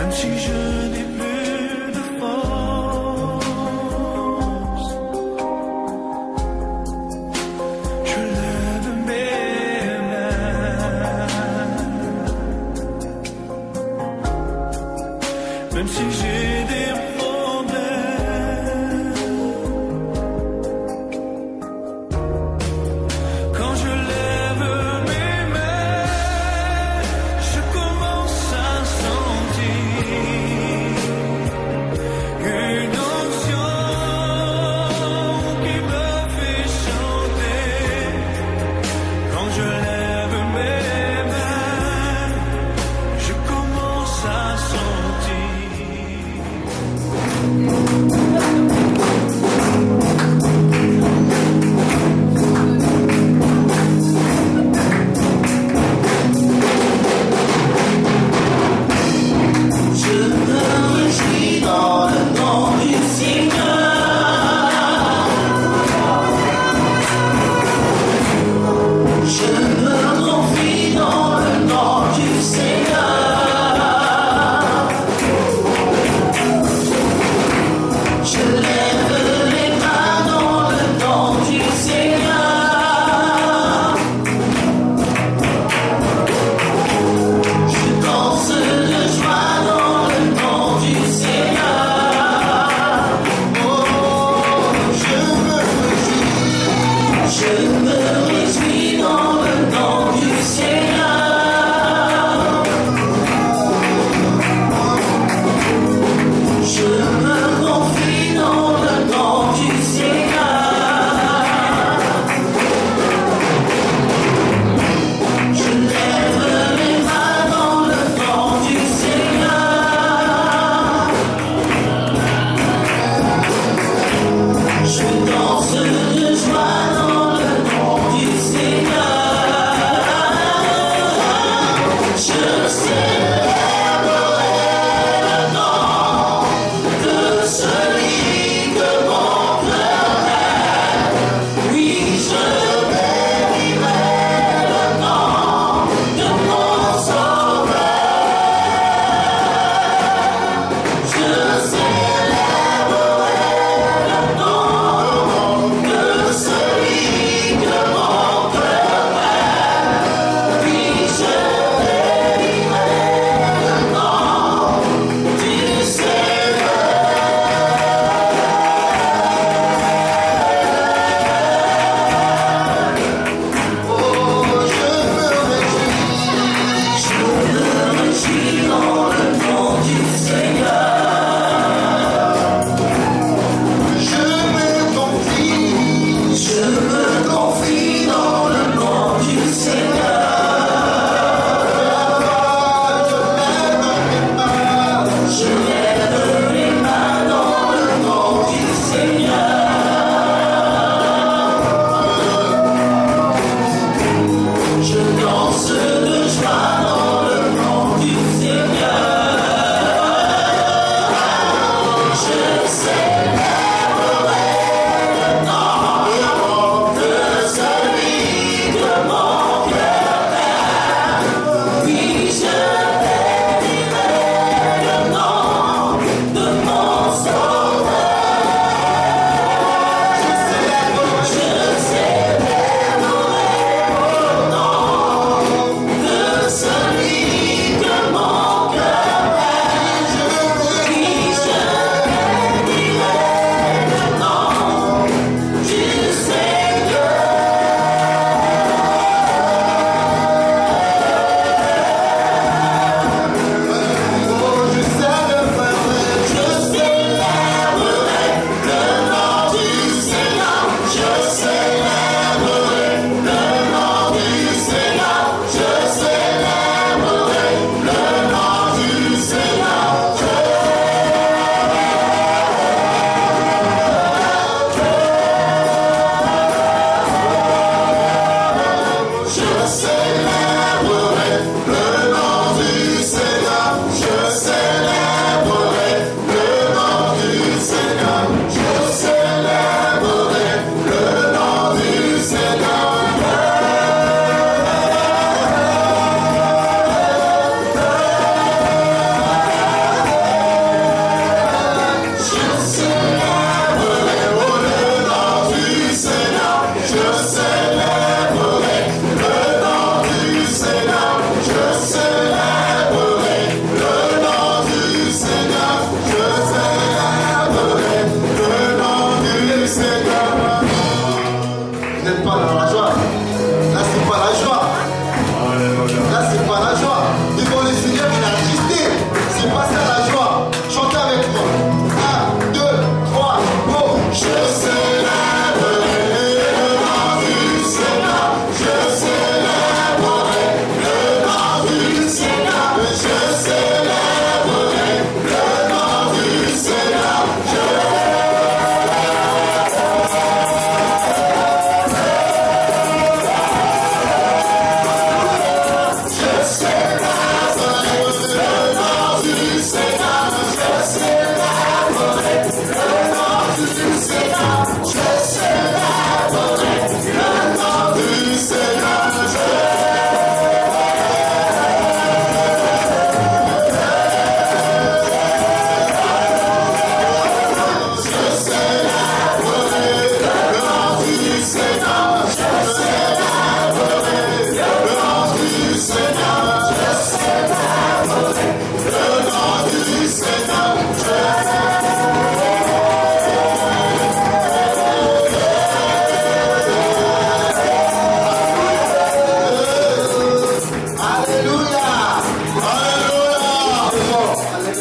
même si je n'ai plus de force. Je lève mes mains, même si j'ai des problèmes. Quand je lève mes mains, je commence à sentir une onction qui me fait chanter. Quand je lève mes mains, je commence à sentir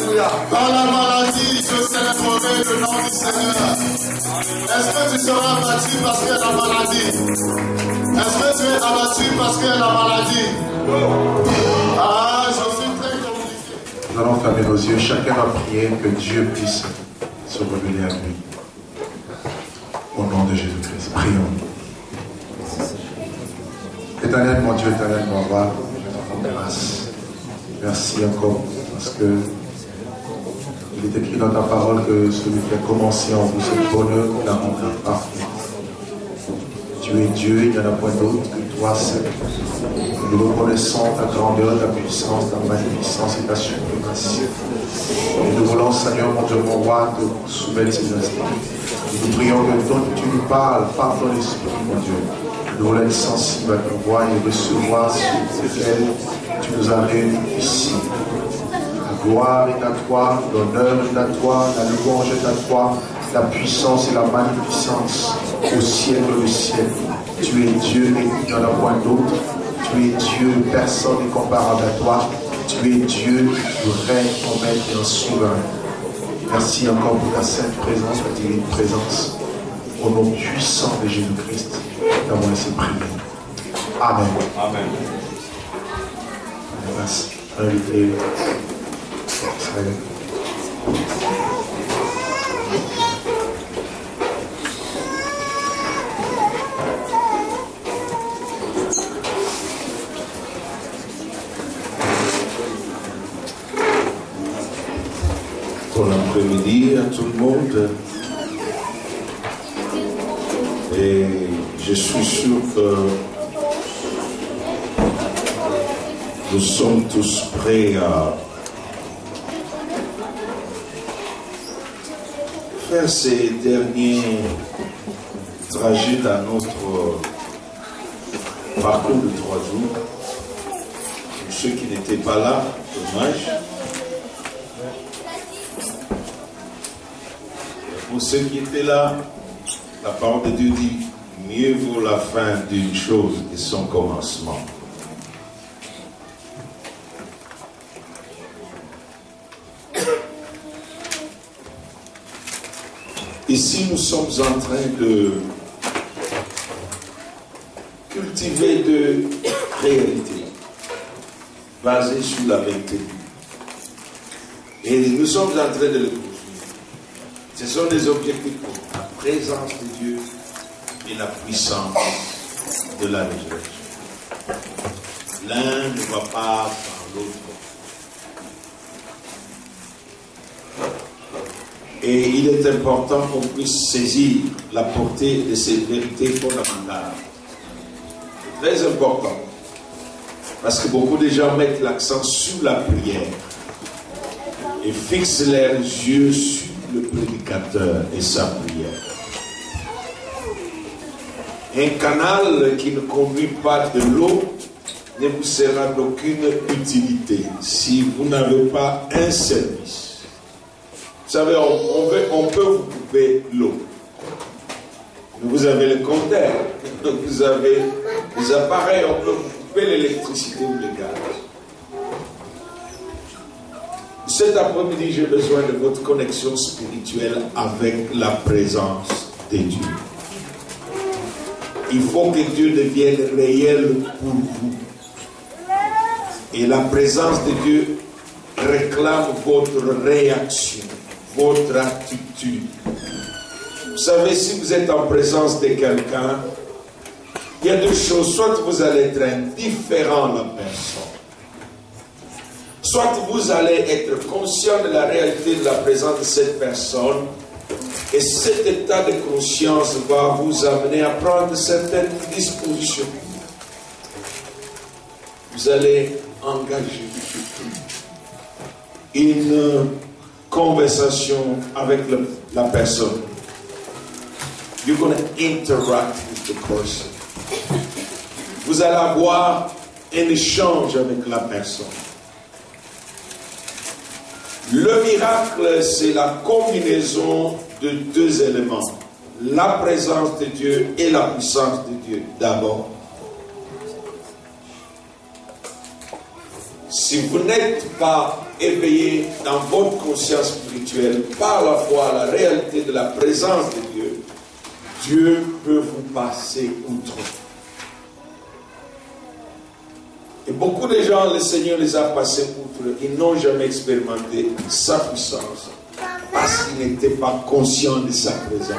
Dans la maladie, je célébrerai le nom du Seigneur. Est-ce que tu seras abattu parce qu'il y a la maladie? Est-ce que tu es abattu parce qu'il y a la maladie? Ah, je suis très compliqué. Nous allons fermer nos yeux. Chacun va prier que Dieu puisse se révéler à lui. Au nom de Jésus-Christ. Prions. Éternel, mon Dieu, éternel, mon roi, je te rends grâce. Merci encore parce que il est écrit dans ta parole que celui qui a commencé en vous ce bonheur, il a rendu parfait. Tu es Dieu, il n'y en a point d'autre que toi seul. Nous reconnaissons ta grandeur, ta puissance, ta magnificence et ta suprématie. Et nous voulons, Seigneur, mon Dieu, mon roi, te soumettre ces instants. Nous prions que toi, tu nous parles par ton esprit, mon Dieu. Nous voulons être sensibles à ta voix et recevoir ce lequel tu nous as réunis ici. La gloire est à toi, l'honneur est à toi, la louange est à toi, la puissance et la magnificence au ciel du ciel. Tu es Dieu et il n'y en a point d'autre. Tu es Dieu, personne n'est comparable à toi. Tu es Dieu, tu règnes en maître et en souverain. Merci encore pour ta sainte présence, ta divine présence. Au nom puissant de Jésus-Christ, nous avons laissé prier. Amen. Amen. Merci. Invité. Bon après-midi à tout le monde. Et je suis sûr que nous sommes tous prêts à faire ces derniers trajets dans notre parcours de 3 jours. Pour ceux qui n'étaient pas là, dommage. Pour ceux qui étaient là, la parole de Dieu dit, mieux vaut la fin d'une chose que son commencement. Ici, nous sommes en train de cultiver de réalités basées sur la vérité. Et nous sommes en train de le poursuivre. Ce sont des objectifs pour la présence de Dieu et la puissance de la résurrection. L'un ne va pas sans l'autre. Et il est important qu'on puisse saisir la portée de ces vérités fondamentales. C'est très important. Parce que beaucoup de gens mettent l'accent sur la prière et fixent leurs yeux sur le prédicateur et sa prière. Un canal qui ne conduit pas de l'eau ne vous sera d'aucune utilité si vous n'avez pas un service. Vous savez, on peut vous couper l'eau. Vous avez le compteur, vous avez les appareils, on peut vous couper l'électricité ou le gaz. Cet après-midi, j'ai besoin de votre connexion spirituelle avec la présence de Dieu. Il faut que Dieu devienne réel pour vous. Et la présence de Dieu réclame votre réaction, votre attitude. Vous savez, si vous êtes en présence de quelqu'un, il y a 2 choses. Soit vous allez être indifférent à la personne. Soit vous allez être conscient de la réalité de la présence de cette personne. Et cet état de conscience va vous amener à prendre certaines dispositions. Vous allez engager une conversation avec la personne. You're going to interact with the person. Vous allez avoir un échange avec la personne. Le miracle, c'est la combinaison de 2 éléments. La présence de Dieu et la puissance de Dieu d'abord. Si vous n'êtes pas éveillé dans votre conscience spirituelle par la foi à la réalité de la présence de Dieu, Dieu peut vous passer outre. Et beaucoup de gens, le Seigneur les a passés outre. Ils n'ont jamais expérimenté sa puissance parce qu'ils n'étaient pas conscients de sa présence.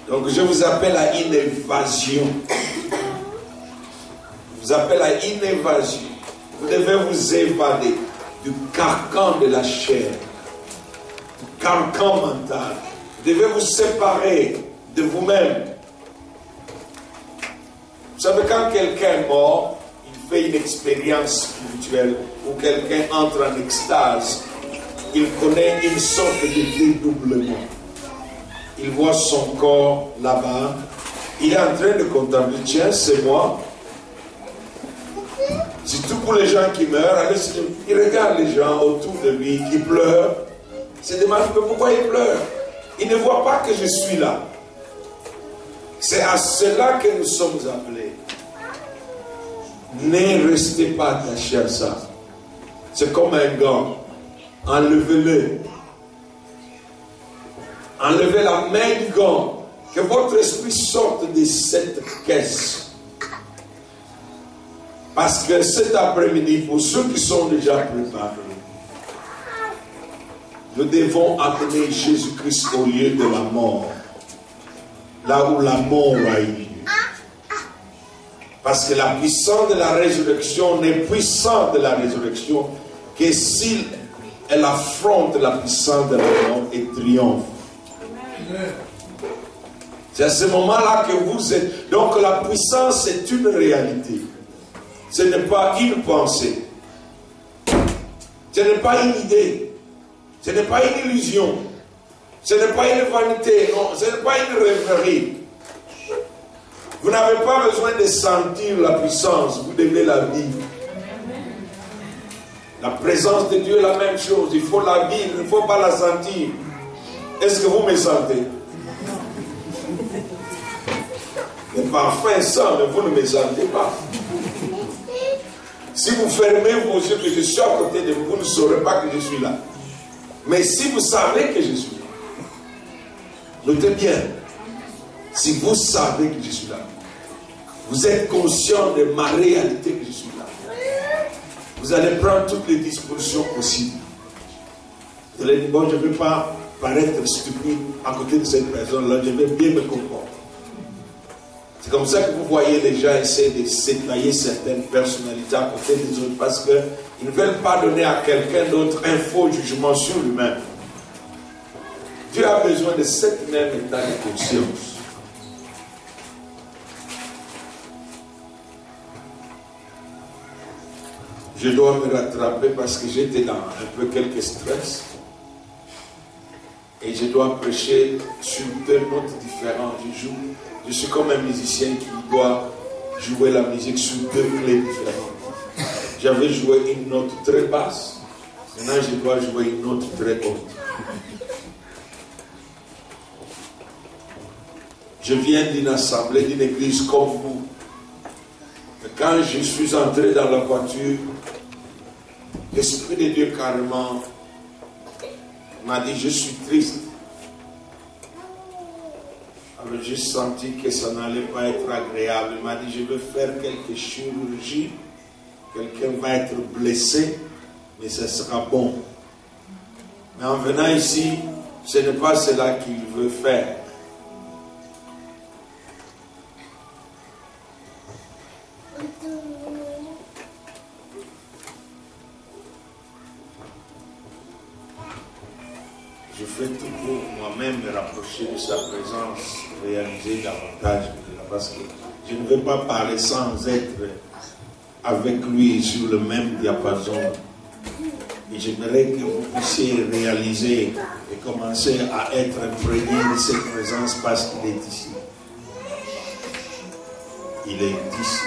Donc je vous appelle à une évasion. Je vous appelle à une évasion. Vous devez vous évader du carcan de la chair, du carcan mental. Vous devez vous séparer de vous-même. Vous savez, quand quelqu'un est mort, il fait une expérience spirituelle où quelqu'un entre en extase, il connaît une sorte de dédoublement. Il voit son corps là-bas, il est en train de contempler, tiens, c'est moi. C'est tout pour les gens qui meurent. Alors, il regarde les gens autour de lui qui pleurent. Il se demande pourquoi ils pleurent. Il ne voit pas que je suis là. C'est à cela que nous sommes appelés. Ne restez pas attachés à ça. C'est comme un gant. Enlevez-le. Enlevez la main du gant. Que votre esprit sorte de cette caisse. Parce que cet après-midi, pour ceux qui sont déjà préparés, nous devons amener Jésus-Christ au lieu de la mort. Là où la mort a eu lieu. Parce que la puissance de la résurrection n'est puissante de la résurrection que si elle affronte la puissance de la mort et triomphe. C'est à ce moment-là que vous êtes. Donc la puissance est une réalité. Ce n'est pas une pensée. Ce n'est pas une idée. Ce n'est pas une illusion. Ce n'est pas une vanité. Non, ce n'est pas une rêverie. Vous n'avez pas besoin de sentir la puissance. Vous devez la vivre. La présence de Dieu est la même chose. Il faut la vivre. Il ne faut pas la sentir. Est-ce que vous me sentez? Le parfum est ça, mais vous ne me sentez pas. Si vous fermez vos yeux que je suis à côté de vous, vous ne saurez pas que je suis là. Mais si vous savez que je suis là, notez bien, si vous savez que je suis là, vous êtes conscient de ma réalité que je suis là, vous allez prendre toutes les dispositions possibles. Vous allez dire, bon, je ne vais pas paraître stupide à côté de cette personne-là, je vais bien me comporter. C'est comme ça que vous voyez les gens essayer de s'étailler certaines personnalités à côté des autres parce qu'ils ne veulent pas donner à quelqu'un d'autre un faux jugement sur lui-même. Dieu a besoin de cette même état de conscience. Je dois me rattraper parce que j'étais dans un peu quelques stress. Et je dois prêcher sur deux notes différentes. Je suis comme un musicien qui doit jouer la musique sur deux clés différentes. J'avais joué une note très basse. Maintenant, je dois jouer une note très haute. Je viens d'une assemblée, d'une église comme vous. Mais quand je suis entré dans la voiture, l'Esprit de Dieu carrément m'a dit, je suis triste. Alors j'ai senti que ça n'allait pas être agréable. Il m'a dit, je veux faire quelques chirurgies. Quelqu'un va être blessé, mais ça sera bon. Mais en venant ici, ce n'est pas cela qu'il veut faire. Je fais tout pour moi-même me rapprocher de sa présence, réaliser davantage de là, parce que je ne veux pas parler sans être avec lui sur le même diapason. Et j'aimerais que vous puissiez réaliser et commencer à être imprégné de cette présence parce qu'il est ici. Il est ici.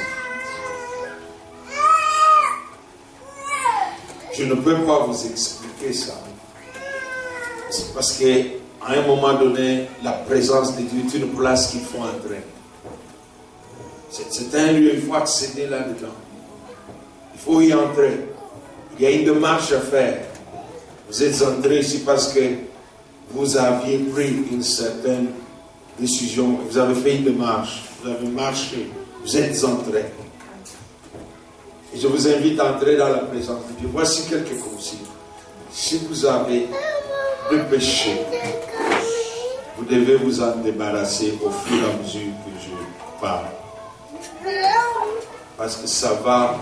Je ne peux pas vous expliquer ça. C'est parce qu'à un moment donné, la présence de Dieu est une place qu'il faut entrer. C'est un lieu, il faut accéder là-dedans. Il faut y entrer. Il y a une démarche à faire. Vous êtes entré ici parce que vous aviez pris une certaine décision. Vous avez fait une démarche. Vous avez marché. Vous êtes entré. Et je vous invite à entrer dans la présence de Dieu. Voici quelques consignes. Si vous avez le péché, vous devez vous en débarrasser au fur et à mesure que je parle. Parce que ça va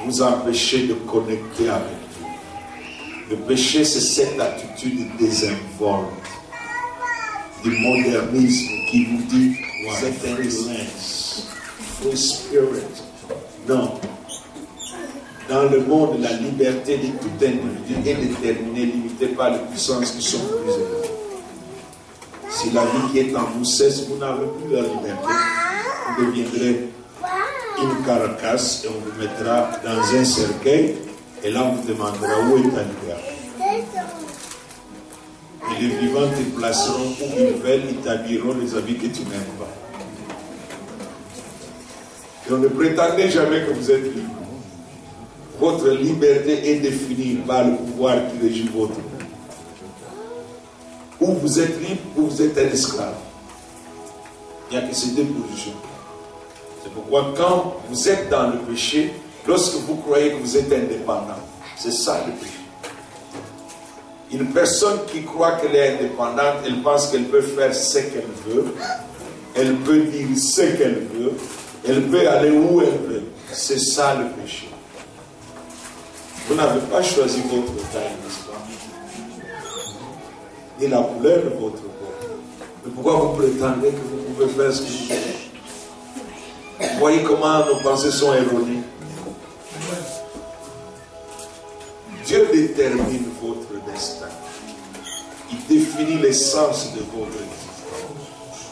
vous empêcher de connecter avec Dieu. Le péché, c'est cette attitude désinvolte, du modernisme qui vous dit vous êtes un lens, free spirit. Non. Dans le monde, la liberté de tout individu est déterminée, limitée par les puissances qui sont plus élevées. Si la vie qui est en vous cesse, vous n'avez plus la liberté. Vous deviendrez une carcasse et on vous mettra dans un cercueil et là on vous demandera où est ta liberté. Et les vivants te placeront où ils veulent, ils t'habilleront les habits que tu n'aimes pas. Et on ne prétendez jamais que vous êtes libre. Votre liberté est définie par le pouvoir qui régit votre vie. Ou vous êtes libre ou vous êtes un esclave. Il n'y a que ces deux positions. C'est pourquoi quand vous êtes dans le péché, lorsque vous croyez que vous êtes indépendant, c'est ça le péché. Une personne qui croit qu'elle est indépendante, elle pense qu'elle peut faire ce qu'elle veut, elle peut dire ce qu'elle veut, elle peut aller où elle veut. C'est ça le péché. Vous n'avez pas choisi votre taille, n'est-ce pas? Ni la couleur de votre peau. Mais pourquoi vous prétendez que vous pouvez faire ce que vous voulez? Vous voyez comment nos pensées sont erronées. Dieu détermine votre destin. Il définit l'essence de votre existence.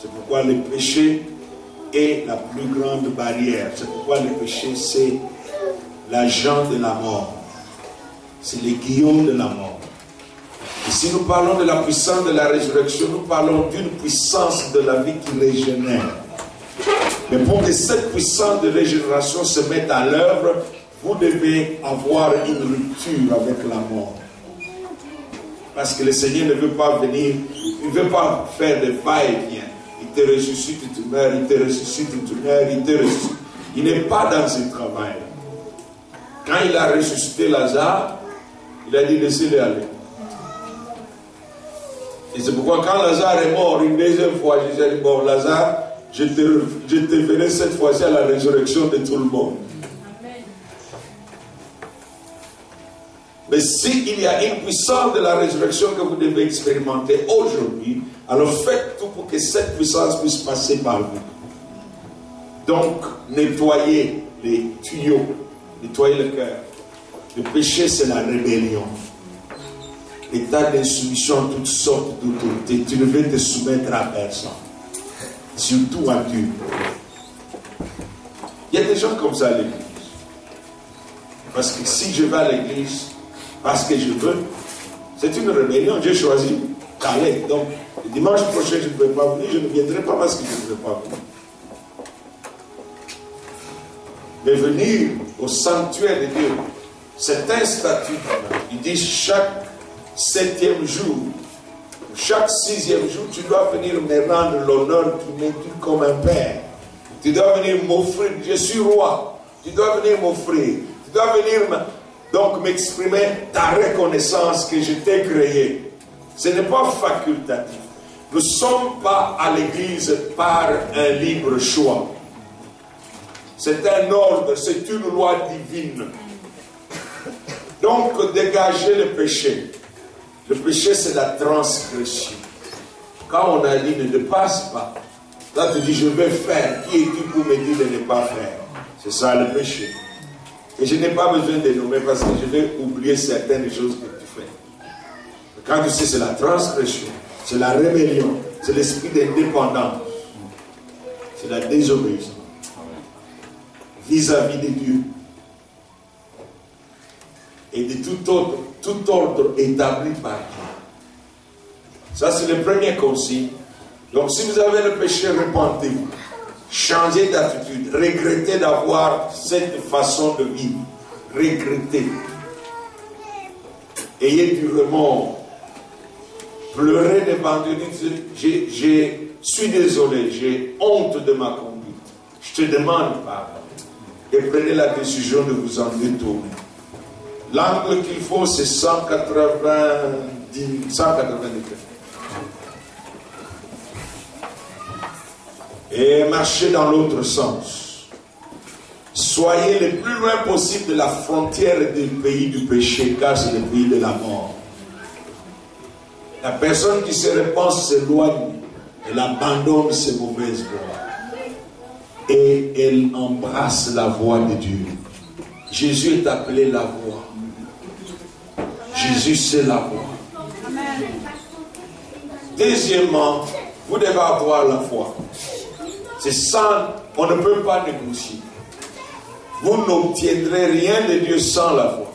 C'est pourquoi le péché est la plus grande barrière. C'est pourquoi le péché, c'est l'agent de la mort. C'est l'aiguillon de la mort. Et si nous parlons de la puissance de la résurrection, nous parlons d'une puissance de la vie qui régénère. Mais pour que cette puissance de régénération se mette à l'œuvre, vous devez avoir une rupture avec la mort. Parce que le Seigneur ne veut pas venir, il ne veut pas faire des va-et-vient. Il te ressuscite, tu meurs, il te ressuscite, tu meurs, il te ressuscite. Il n'est pas dans ce travail. Quand il a ressuscité Lazare, il a dit laissez-le aller. Et c'est pourquoi quand Lazare est mort une deuxième fois, Jésus a dit bon Lazare, je te verrai cette fois-ci à la résurrection de tout le monde. Mais s'il y a une puissance de la résurrection que vous devez expérimenter aujourd'hui, alors faites tout pour que cette puissance puisse passer par vous. Donc, nettoyez les tuyaux, nettoyez le cœur. Le péché, c'est la rébellion. L'état d'insoumission à toutes sortes d'autorités. Tu ne veux te soumettre à personne. Surtout à Dieu. Il y a des gens comme ça à l'église. Parce que si je vais à l'église, parce que je veux, c'est une rébellion. J'ai choisi d'aller. Donc, le dimanche prochain, je ne peux pas venir. Je ne viendrai pas parce que je ne veux pas venir. Mais venir au sanctuaire de Dieu, c'est un statut. Il dit chaque 7e jour, chaque 6e jour, tu dois venir me rendre l'honneur qui m'éduque comme un père. Tu dois venir m'offrir, je suis roi. Tu dois venir m'offrir. Tu dois venir donc m'exprimer ta reconnaissance que je t'ai créé. Ce n'est pas facultatif. Nous ne sommes pas à l'église par un libre choix. C'est un ordre, c'est une loi divine. Donc, dégagez le péché. Le péché, c'est la transgression. Quand on a dit ne dépasse pas, là tu dis je vais faire. Qui es-tu pour me dire de ne pas faire? C'est ça le péché. Et je n'ai pas besoin de nommer parce que je vais oublier certaines choses que tu fais. Quand tu sais, c'est la transgression, c'est la rébellion, c'est l'esprit d'indépendance, c'est la désobéissance vis-à-vis de Dieu et de tout ordre établi par Dieu. Ça, c'est le premier consigne. Donc, si vous avez le péché, repentez-vous. Changez d'attitude. Regrettez d'avoir cette façon de vivre. Regrettez. Ayez du remords. Pleurez devant Dieu. Je suis désolé, j'ai honte de ma conduite. Je te demande pardon. Et prenez la décision de vous en détourner. L'angle qu'il faut, c'est 190 degrés. Et marchez dans l'autre sens. Soyez le plus loin possible de la frontière du pays du péché, car c'est le pays de la mort. La personne qui se répand s'éloigne, elle abandonne ses mauvaises voies. Et elle embrasse la voix de Dieu. Jésus est appelé la voix. Jésus, c'est la voix. Deuxièmement, vous devez avoir la foi. C'est ça, on ne peut pas négocier. Vous n'obtiendrez rien de Dieu sans la foi.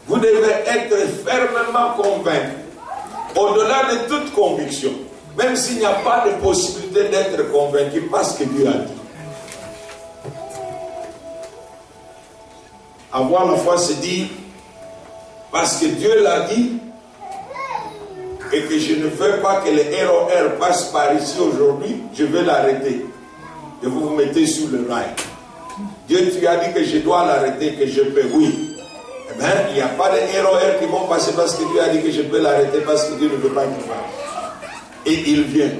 Vous devez être fermement convaincu, au-delà de toute conviction, même s'il n'y a pas de possibilité d'être convaincu parce que Dieu a dit. Avoir la foi, c'est dire, parce que Dieu l'a dit, et que je ne veux pas que le ROR passe par ici aujourd'hui, je vais l'arrêter. Et vous vous mettez sur le rail. Dieu, tu as dit que je dois l'arrêter, que je peux, oui. Eh bien, il n'y a pas de ROR qui vont passer parce que Dieu a dit que je peux l'arrêter, parce que Dieu ne veut pas qu'il passe. Et il vient.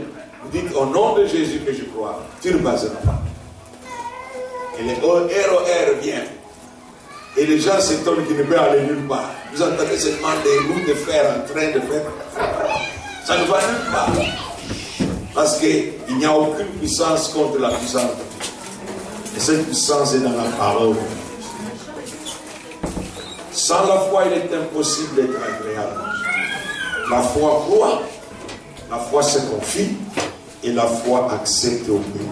Vous dites, au nom de Jésus que je crois, tu ne passeras pas. Et le ROR vient. Et les gens s'étonnent qu'il ne peut aller nulle part. Vous entendez seulement des roues de fer en train de faire. Ça ne va nulle part. Parce qu'il n'y a aucune puissance contre la puissance de Dieu. Et cette puissance est dans la parole. Sans la foi, il est impossible d'être agréable. La foi croit, la foi se confie, et la foi accepte et obéit.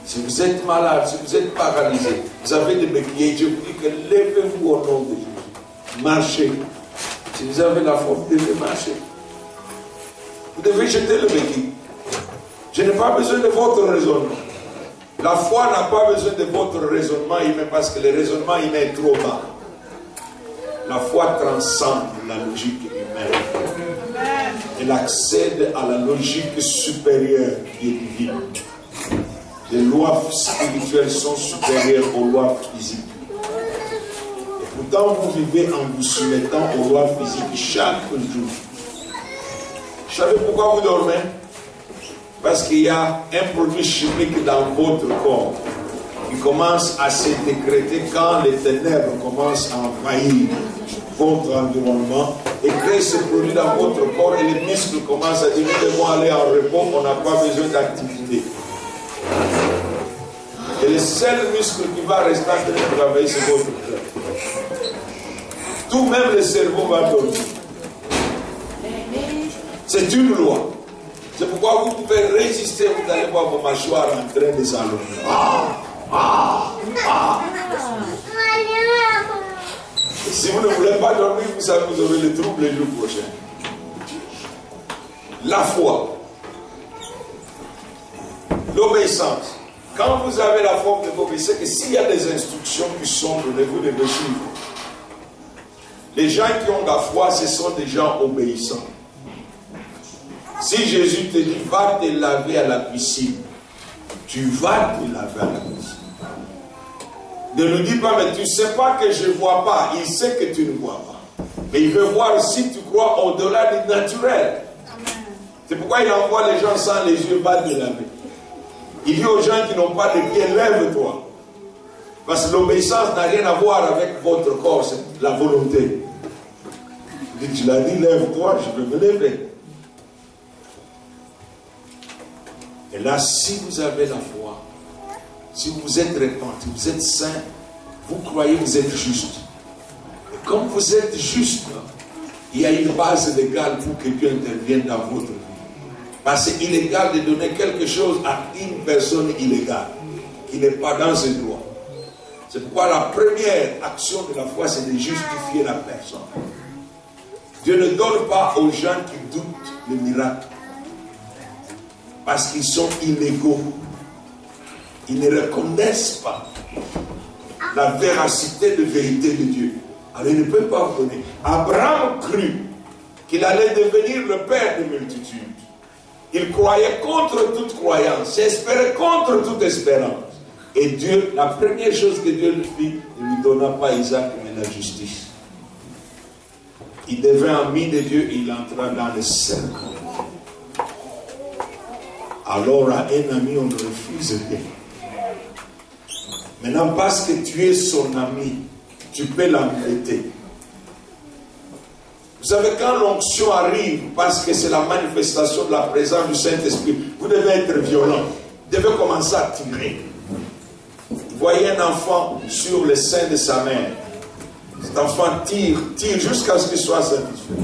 Si vous êtes malade, si vous êtes paralysé, vous avez des béquilles, je vous dis que levez-vous au nom de Jésus. Marchez. Si vous avez la foi, vous devez marcher. Vous devez jeter le béquille. Je n'ai pas besoin de votre raisonnement. La foi n'a pas besoin de votre raisonnement humain parce que le raisonnement humain est trop bas. La foi transcende la logique humaine. Elle accède à la logique supérieure qui est divine. Les lois spirituelles sont supérieures aux lois physiques. Et pourtant, vous vivez en vous soumettant aux lois physiques chaque jour. Vous savez pourquoi vous dormez? Parce qu'il y a un produit chimique dans votre corps qui commence à se décréter quand les ténèbres commencent à envahir votre environnement et créer ce produit dans votre corps et les muscles commencent à dire nous devons aller en repos, on n'a pas besoin d'activité. Et le seul muscle qui va rester en train de travailler, c'est votre cœur. Tout même le cerveau va dormir. C'est une loi. C'est pourquoi vous pouvez résister, vous allez voir vos mâchoires en train de s'allonger. Et si vous ne voulez pas dormir, vous savez, vous aurez le trouble les jours prochains. La foi. L'obéissance. Quand vous avez la foi, vous obéissez que s'il y a des instructions qui sont données, vous devez suivre. Les gens qui ont la foi, ce sont des gens obéissants. Si Jésus te dit, va te laver à la piscine, tu vas te laver à la piscine. Ne lui dis pas, mais tu ne sais pas que je ne vois pas. Il sait que tu ne vois pas. Mais il veut voir si tu crois au-delà du naturel. C'est pourquoi il envoie les gens sans les yeux, va te laver. Il dit aux gens qui n'ont pas de pieds, lève-toi. Parce que l'obéissance n'a rien à voir avec votre corps, c'est la volonté. Il dit, tu l'as dit, lève-toi, je vais me lever. Et là, si vous avez la foi, si vous êtes repenti, vous êtes saint, vous croyez que vous êtes juste. Et comme vous êtes juste, il y a une base légale pour que Dieu intervienne dans votre vie. Parce qu'il est illégal de donner quelque chose à une personne illégale qui n'est pas dans ses droits. C'est pourquoi la première action de la foi, c'est de justifier la personne. Dieu ne donne pas aux gens qui doutent le miracle. Parce qu'ils sont illégaux. ils ne reconnaissent pas la véracité de vérité de Dieu. Alors ils ne peuvent pas vous donner. Abraham crut qu'il allait devenir le père de multitudes. Il croyait contre toute croyance, il espérait contre toute espérance. Et Dieu, la première chose que Dieu lui fit, ne lui donna pas Isaac, mais la justice. Il devint ami de Dieu, il entra dans le cercle. Alors à un ami, on ne refuse rien. Maintenant, parce que tu es son ami, tu peux l'embêter. Vous savez, quand l'onction arrive, parce que c'est la manifestation de la présence du Saint-Esprit, vous devez être violent. Vous devez commencer à tirer. Vous voyez un enfant sur le sein de sa mère. Cet enfant tire jusqu'à ce qu'il soit satisfait.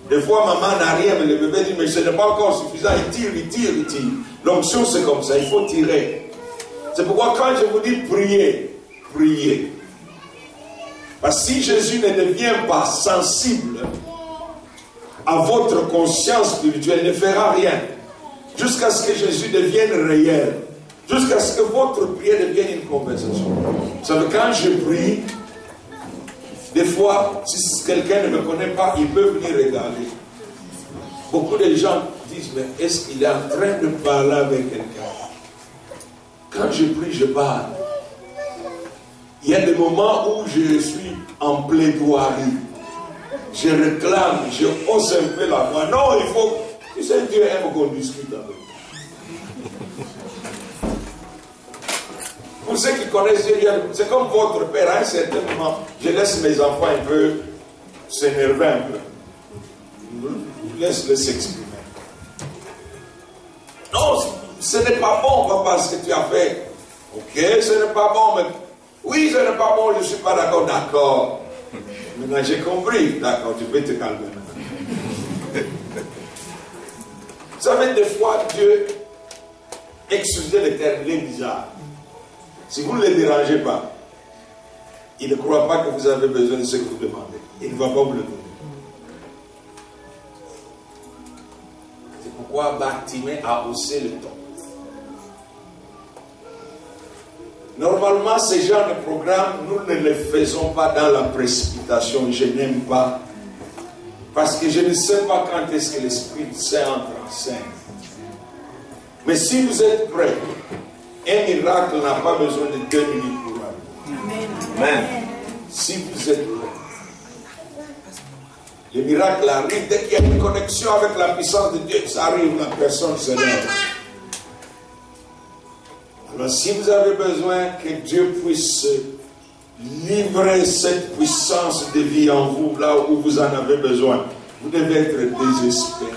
Des fois, maman n'a rien, mais le bébé dit, mais ce n'est pas encore suffisant. Il tire. L'onction, c'est comme ça, il faut tirer. C'est pourquoi quand je vous dis prier, priez. Parce que si Jésus ne devient pas sensible à votre conscience spirituelle, il ne fera rien. Jusqu'à ce que Jésus devienne réel. Jusqu'à ce que votre prière devienne une conversation. Vous savez, quand je prie, des fois, si quelqu'un ne me connaît pas, il peut venir regarder. Beaucoup de gens disent, mais est-ce qu'il est en train de parler avec quelqu'un? Quand je prie, je parle. Il y a des moments où je suis en plaidoirie. Je réclame, je hausse un peu la voix. Non, il faut... Tu sais, Dieu aime qu'on discute avec lui. Pour ceux qui connaissent Dieu, c'est comme votre père. À un certain moment, je laisse mes enfants un peu s'énerver un peu. Je laisse-les s'exprimer. Non, ce n'est pas bon, papa, ce que tu as fait. Ok, ce n'est pas bon, mais... Oui, ce n'est pas bon, je ne suis pas d'accord. D'accord. Maintenant, j'ai compris. D'accord, tu peux te calmer. Vous savez, des fois, Dieu, excusez le terme, il est bizarre. Si vous ne le dérangez pas, il ne croit pas que vous avez besoin de ce que vous demandez. Il ne va pas vous le donner. C'est pourquoi Bartimée a haussé le ton. Normalement, ce genre de programme, nous ne les faisons pas dans la précipitation. Je n'aime pas. Parce que je ne sais pas quand est-ce que l'Esprit Saint entre en scène. Mais si vous êtes prêts, un miracle n'a pas besoin de 2 minutes pour arriver. Amen. Si vous êtes prêts. Le miracle arrive dès qu'il y a une connexion avec la puissance de Dieu. Ça arrive, la personne se lève. Alors si vous avez besoin que Dieu puisse livrer cette puissance de vie en vous, là où vous en avez besoin, vous devez être désespéré.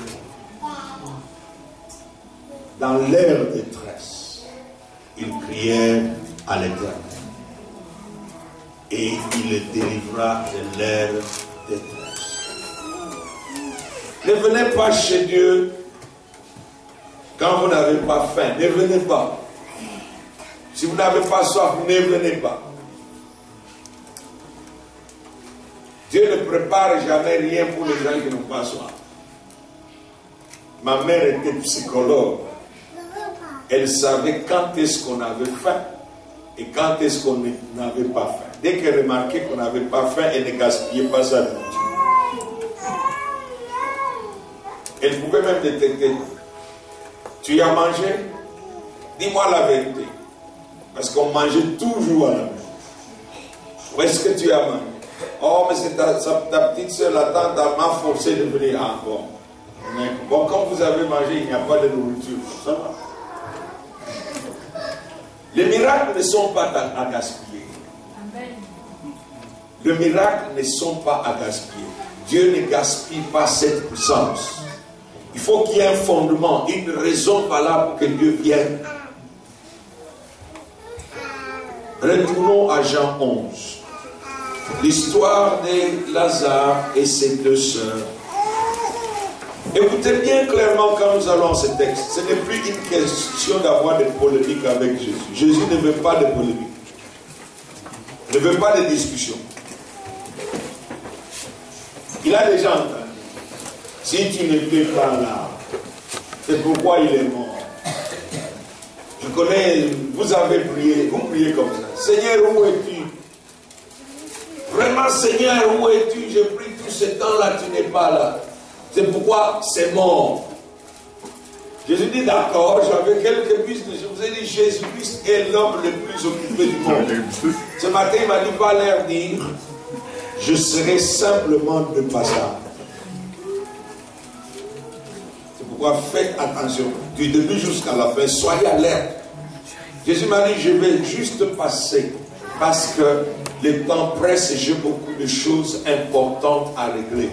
Dans leur détresse, ils crièrent à l'Éternel. Et il les délivra de leur détresse. Ne venez pas chez Dieu quand vous n'avez pas faim. Ne venez pas. Si vous n'avez pas soif, ne venez pas. Dieu ne prépare jamais rien pour les gens qui n'ont pas soif. Ma mère était psychologue. Elle savait quand est-ce qu'on avait faim et quand est-ce qu'on n'avait pas faim. Dès qu'elle remarquait qu'on n'avait pas faim, elle ne gaspillait pas sa nourriture. Elle pouvait même détecter. Tu as mangé? Dis-moi la vérité. Parce qu'on mangeait toujours à la maison. Où est-ce que tu as mangé? Oh, mais c'est ta petite soeur, la tante, m'a forcé de venir encore. Bon, quand vous avez mangé, il n'y a pas de nourriture. Ça va. Les miracles ne sont pas à gaspiller. Les miracles ne sont pas à gaspiller. Dieu ne gaspille pas cette puissance. Il faut qu'il y ait un fondement, une raison valable pour que Dieu vienne. Retournons à Jean 11. L'histoire de Lazare et ses 2 sœurs. Écoutez bien clairement quand nous allons à ce texte. Ce n'est plus une question d'avoir des polémiques avec Jésus. Jésus ne veut pas de polémiques. Il ne veut pas de discussion. Il a déjà entendu. Si tu n'étais pas là, c'est pourquoi il est mort. Je connais, vous avez prié, vous priez comme ça. Seigneur, où es-tu? Vraiment, Seigneur, où es-tu? J'ai pris tout ce temps-là, tu n'es pas là. C'est pourquoi c'est mort. Jésus dit d'accord, j'avais quelques pistes, je vous ai dit Jésus-Christ est l'homme le plus occupé du monde. Ce matin, il m'a dit pas leur dire, je serai simplement de passage. C'est pourquoi faites attention, du début jusqu'à la fin, soyez alerte. Jésus m'a dit, je vais juste passer, parce que le temps presse et j'ai beaucoup de choses importantes à régler.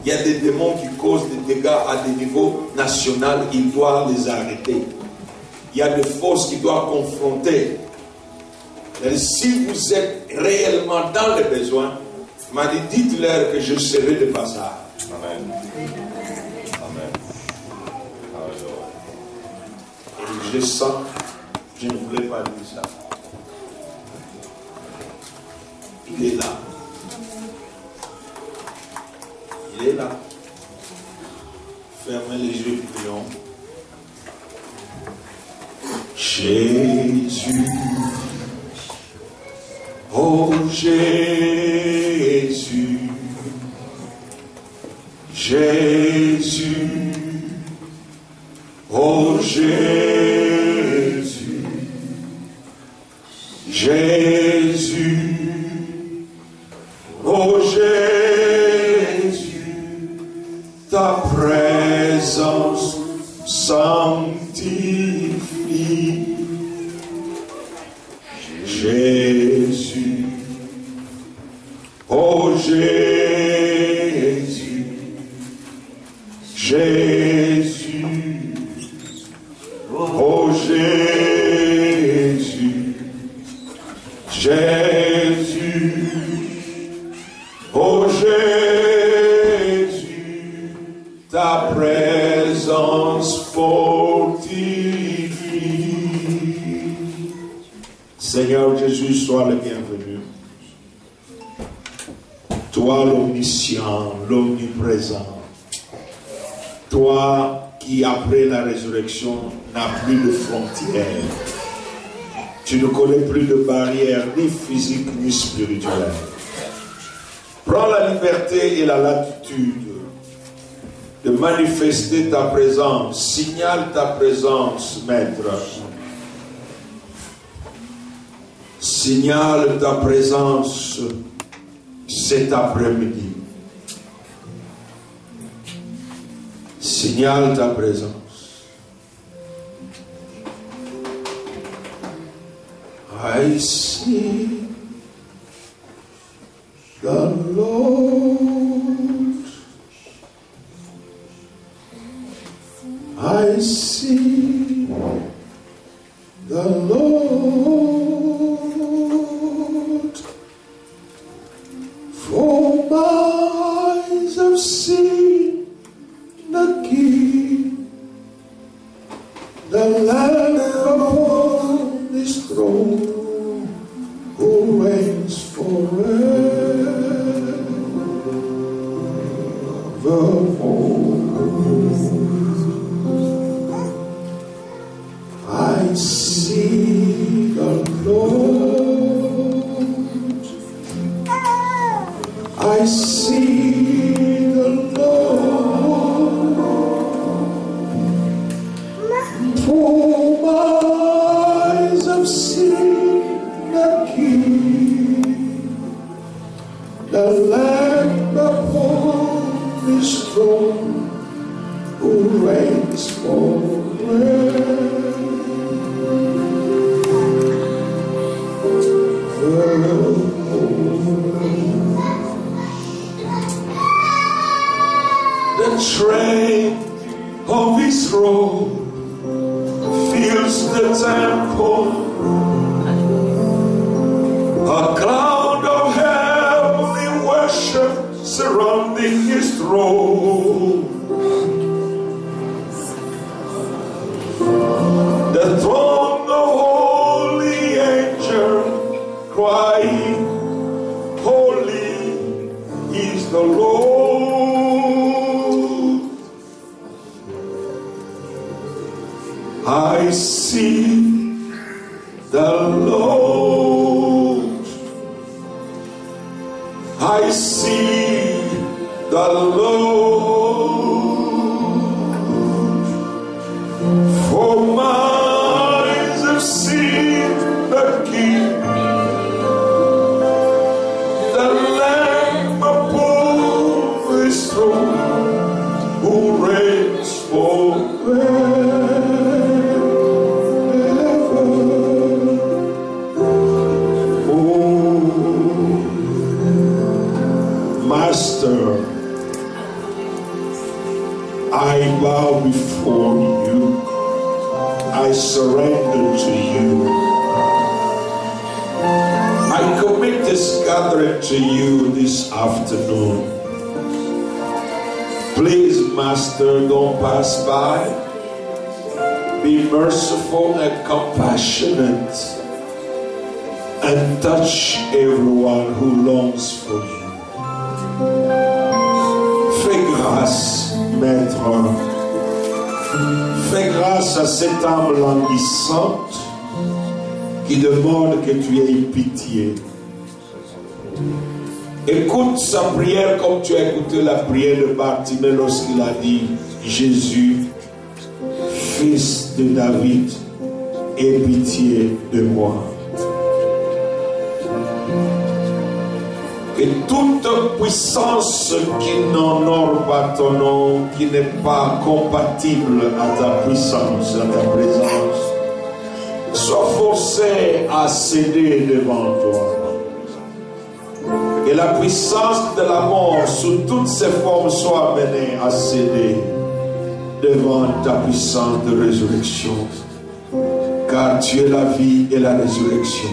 Il y a des démons qui causent des dégâts à des niveaux nationaux, il doit les arrêter. Il y a des forces qu'il doit confronter. Et si vous êtes réellement dans les besoins, il m'a dit, dites-leur que je serai de passage. Amen. Amen. Et je sens, je ne voulais pas dire ça. Il est là. Il est là. Fermez les yeux, prions. Jésus. Oh Jésus. Jésus. Oh Jésus. Jésus. Oh Jésus, ta présence sanctifie. Jésus, oh Jésus, Jésus, oh Jésus, Jésus. Oh Jésus, ta présence fortifie. Seigneur Jésus, sois le bienvenu. Toi l'omniscient, l'omniprésent. Toi qui après la résurrection n'as plus de frontières. Tu ne connais plus de barrières ni physiques ni spirituelles. Prends la liberté et la latitude de manifester ta présence. Signale ta présence, Maître. Signale ta présence cet après-midi. Signale ta présence. I see the Lord, I see the Lord, for my eyes have seen the King, the Lamb upon His throne, who reigns I see the Lord, I see the Lord, for my eyes have seen the King, the Lamb upon His throne, who reigns forever. The train of His robe fills the temple. A cloud of heavenly worship surrounding His throne. The throne of holy angels crying, holy is the Lord. I see I see the Lord, for my eyes have seen the King, the Lamb upon His throne, who reigns forever. Master, I bow before you. I surrender to you. I commit this gathering to you this afternoon. Please, Master, don't pass by. Be merciful and compassionate and touch everyone who longs for you. Fais grâce, Maître. Fais grâce à cette âme languissante qui demande que tu aies pitié. Écoute sa prière comme tu as écouté la prière de Bartimée lorsqu'il a dit: Jésus, fils de David, aie pitié de moi. Que toute puissance qui n'honore pas ton nom, qui n'est pas compatible à ta puissance, à ta présence, soit forcée à céder devant toi. Que la puissance de la mort sous toutes ses formes soit amenée à céder devant ta puissance de résurrection. Car tu es la vie et la résurrection.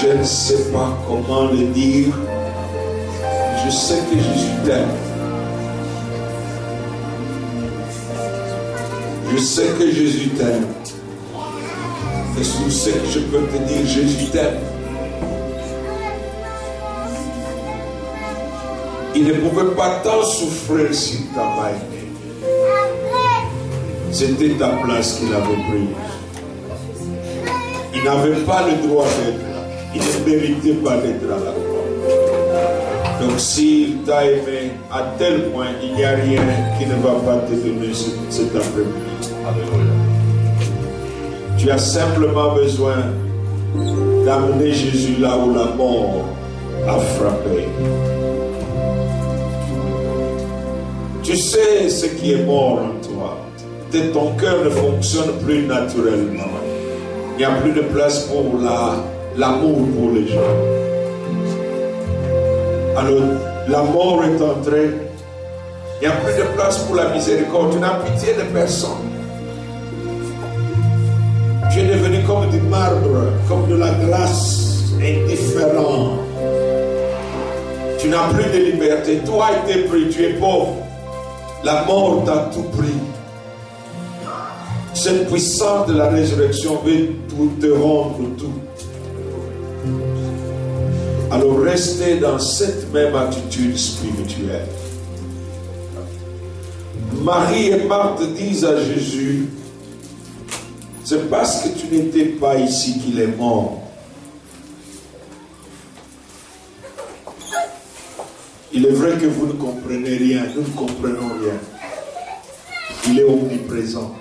Je ne sais pas comment le dire. Je sais que Jésus t'aime. Je sais que Jésus t'aime. Et je sais que je peux te dire, Jésus t'aime. Il ne pouvait pas tant souffrir s'il t'a pas aimé. C'était ta place qu'il avait prise. Il n'avait pas le droit d'être là. Il ne méritait pas d'être à la croix. Donc s'il t'a aimé à tel point, il n'y a rien qui ne va pas te donner cet après-midi. Tu as simplement besoin d'amener Jésus là où la mort a frappé. Tu sais ce qui est mort en toi. Ton cœur ne fonctionne plus naturellement. Il n'y a plus de place pour l'amour pour les gens. Alors, la mort est entrée. Il n'y a plus de place pour la miséricorde. Tu n'as pitié de personne. Tu es devenu comme du marbre, comme de la glace, indifférent. Tu n'as plus de liberté. Tout a été pris. Tu es pauvre. La mort t'a tout pris. Cette puissance de la résurrection veut tout te rendre tout. Alors restez dans cette même attitude spirituelle. Marie et Marthe disent à Jésus, c'est parce que tu n'étais pas ici qu'il est mort. Il est vrai que vous ne comprenez rien, nous ne comprenons rien. Il est omniprésent.